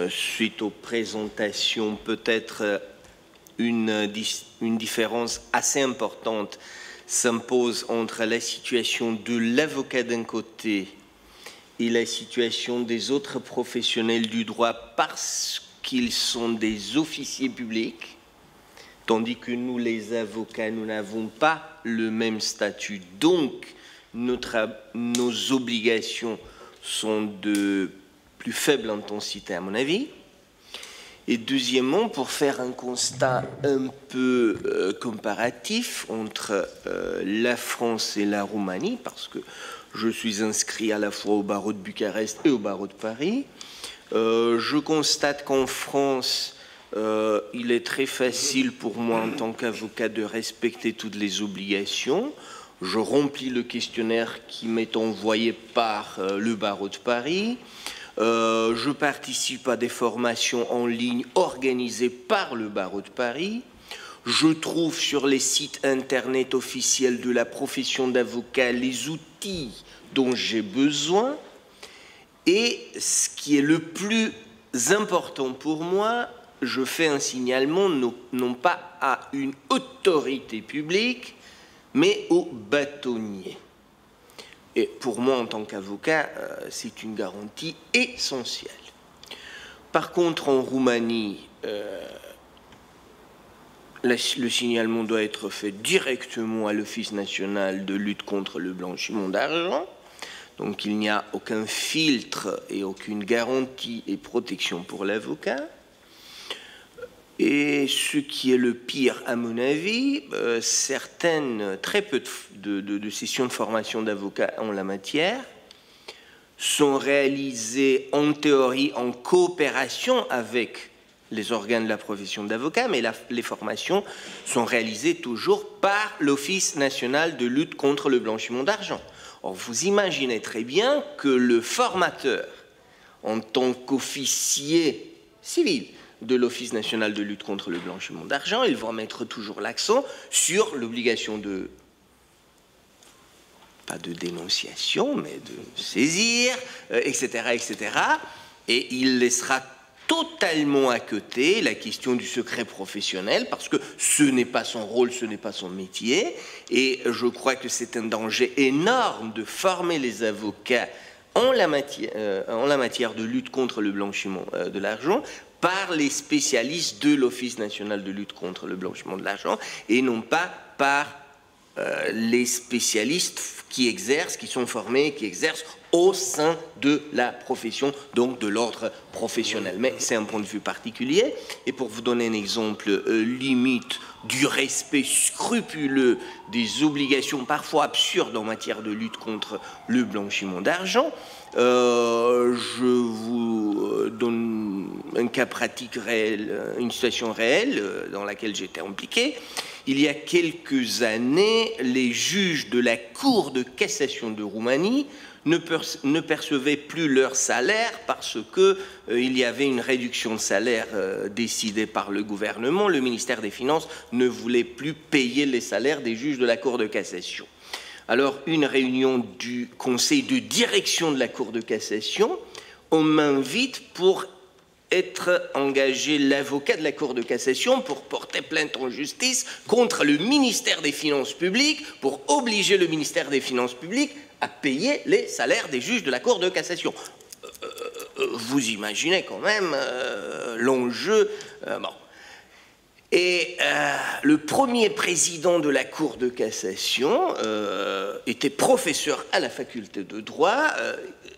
suite aux présentations, peut-être une différence assez importante s'impose entre la situation de l'avocat d'un côté et la situation des autres professionnels du droit parce qu'ils sont des officiers publics, tandis que nous, les avocats, nous n'avons pas le même statut. Donc, nos obligations sont de plus faible intensité, à mon avis. Et deuxièmement, pour faire un constat un peu comparatif entre la France et la Roumanie, parce que je suis inscrit à la fois au barreau de Bucarest et au barreau de Paris, je constate qu'en France, il est très facile pour moi en tant qu'avocat de respecter toutes les obligations. Je remplis le questionnaire qui m'est envoyé par le barreau de Paris. Je participe à des formations en ligne organisées par le barreau de Paris. Je trouve sur les sites internet officiels de la profession d'avocat les outils dont j'ai besoin. Et ce qui est le plus important pour moi, je fais un signalement non pas à une autorité publique, mais au bâtonnier. Et pour moi, en tant qu'avocat, c'est une garantie essentielle. Par contre, en Roumanie, le signalement doit être fait directement à l'Office national de lutte contre le blanchiment d'argent. Donc, il n'y a aucun filtre et aucune garantie et protection pour l'avocat. Et ce qui est le pire, à mon avis, très peu de sessions de formation d'avocats en la matière sont réalisées en théorie en coopération avec les organes de la profession d'avocat, mais les formations sont réalisées toujours par l'Office national de lutte contre le blanchiment d'argent. Or, vous imaginez très bien que le formateur, en tant qu'officier civil, de l'Office national de lutte contre le blanchiment d'argent, ils vont mettre toujours l'accent sur l'obligation pas de dénonciation, mais de saisir, etc., etc. Et il laissera totalement à côté la question du secret professionnel, parce que ce n'est pas son rôle, ce n'est pas son métier, et je crois que c'est un danger énorme de former les avocats en la matière de lutte contre le blanchiment de l'argent, par les spécialistes de l'Office national de lutte contre le blanchiment de l'argent et non pas par les spécialistes qui sont formés, qui exercent au sein de la profession, donc de l'ordre professionnel. Mais c'est un point de vue particulier. Et pour vous donner un exemple limite du respect scrupuleux des obligations parfois absurdes en matière de lutte contre le blanchiment d'argent. Je vous donne un cas pratique réel, une situation réelle dans laquelle j'étais impliqué. Il y a quelques années, les juges de la Cour de cassation de Roumanie ne percevaient plus leur salaire parce qu'il y avait une réduction de salaire décidée par le gouvernement. Le ministère des Finances ne voulait plus payer les salaires des juges de la Cour de cassation. Alors, une réunion du conseil de direction de la Cour de cassation, on m'invite pour être engagé l'avocat de la Cour de cassation pour porter plainte en justice contre le ministère des Finances publiques, pour obliger le ministère des Finances publiques à payer les salaires des juges de la Cour de cassation. Vous imaginez quand même l'enjeu. Bon. Et le premier président de la Cour de cassation était professeur à la faculté de droit.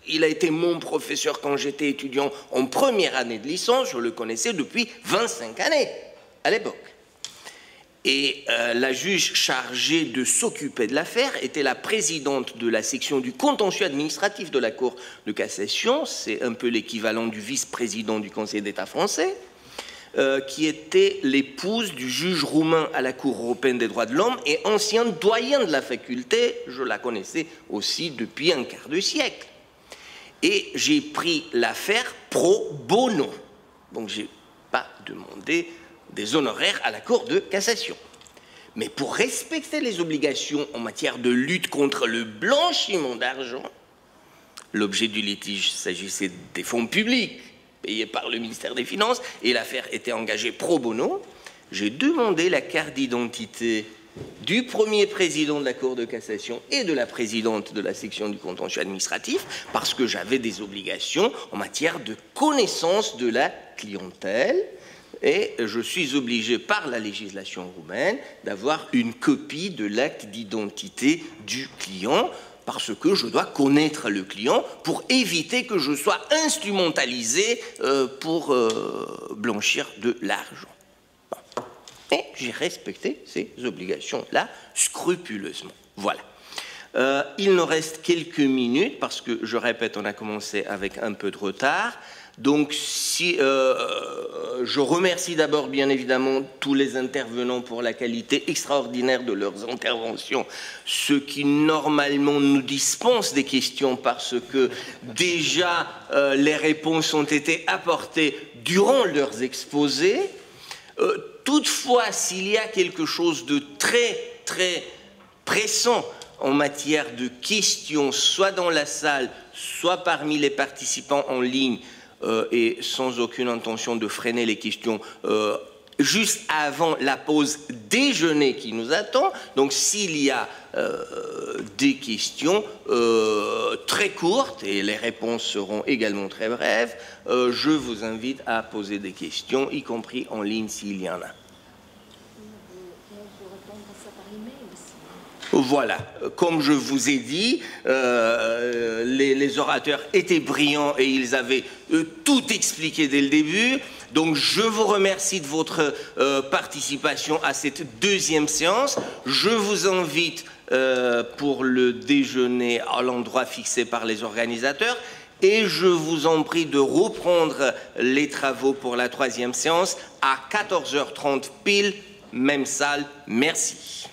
Il a été mon professeur quand j'étais étudiant en première année de licence. Je le connaissais depuis 25 années à l'époque. Et la juge chargée de s'occuper de l'affaire était la présidente de la section du contentieux administratif de la Cour de cassation. C'est un peu l'équivalent du vice-président du Conseil d'État français. Qui était l'épouse du juge roumain à la Cour européenne des droits de l'homme et ancien doyen de la faculté. Je la connaissais aussi depuis un quart de siècle. Et j'ai pris l'affaire pro bono. Donc, je n'ai pas demandé des honoraires à la Cour de cassation. Mais pour respecter les obligations en matière de lutte contre le blanchiment d'argent, l'objet du litige s'agissait des fonds publics payé par le ministère des Finances, et l'affaire était engagée pro bono, j'ai demandé la carte d'identité du premier président de la Cour de cassation et de la présidente de la section du contentieux administratif, parce que j'avais des obligations en matière de connaissance de la clientèle, et je suis obligé par la législation roumaine d'avoir une copie de l'acte d'identité du client, parce que je dois connaître le client pour éviter que je sois instrumentalisé pour blanchir de l'argent. Bon. Et j'ai respecté ces obligations-là scrupuleusement. Voilà. Il nous reste quelques minutes, parce que, je répète, on a commencé avec un peu de retard. Donc, je remercie d'abord, bien évidemment, tous les intervenants pour la qualité extraordinaire de leurs interventions, ceux qui, normalement, nous dispensent des questions parce que, déjà, les réponses ont été apportées durant leurs exposés. Toutefois, s'il y a quelque chose de très, très pressant en matière de questions, soit dans la salle, soit parmi les participants en ligne, et sans aucune intention de freiner les questions, juste avant la pause déjeuner qui nous attend. Donc, s'il y a des questions très courtes, et les réponses seront également très brèves, je vous invite à poser des questions, y compris en ligne s'il y en a. Voilà, comme je vous ai dit, les orateurs étaient brillants et ils avaient tout expliqué dès le début. Donc je vous remercie de votre participation à cette deuxième séance. Je vous invite pour le déjeuner à l'endroit fixé par les organisateurs. Et je vous en prie de reprendre les travaux pour la troisième séance à 14h30 pile, même salle. Merci.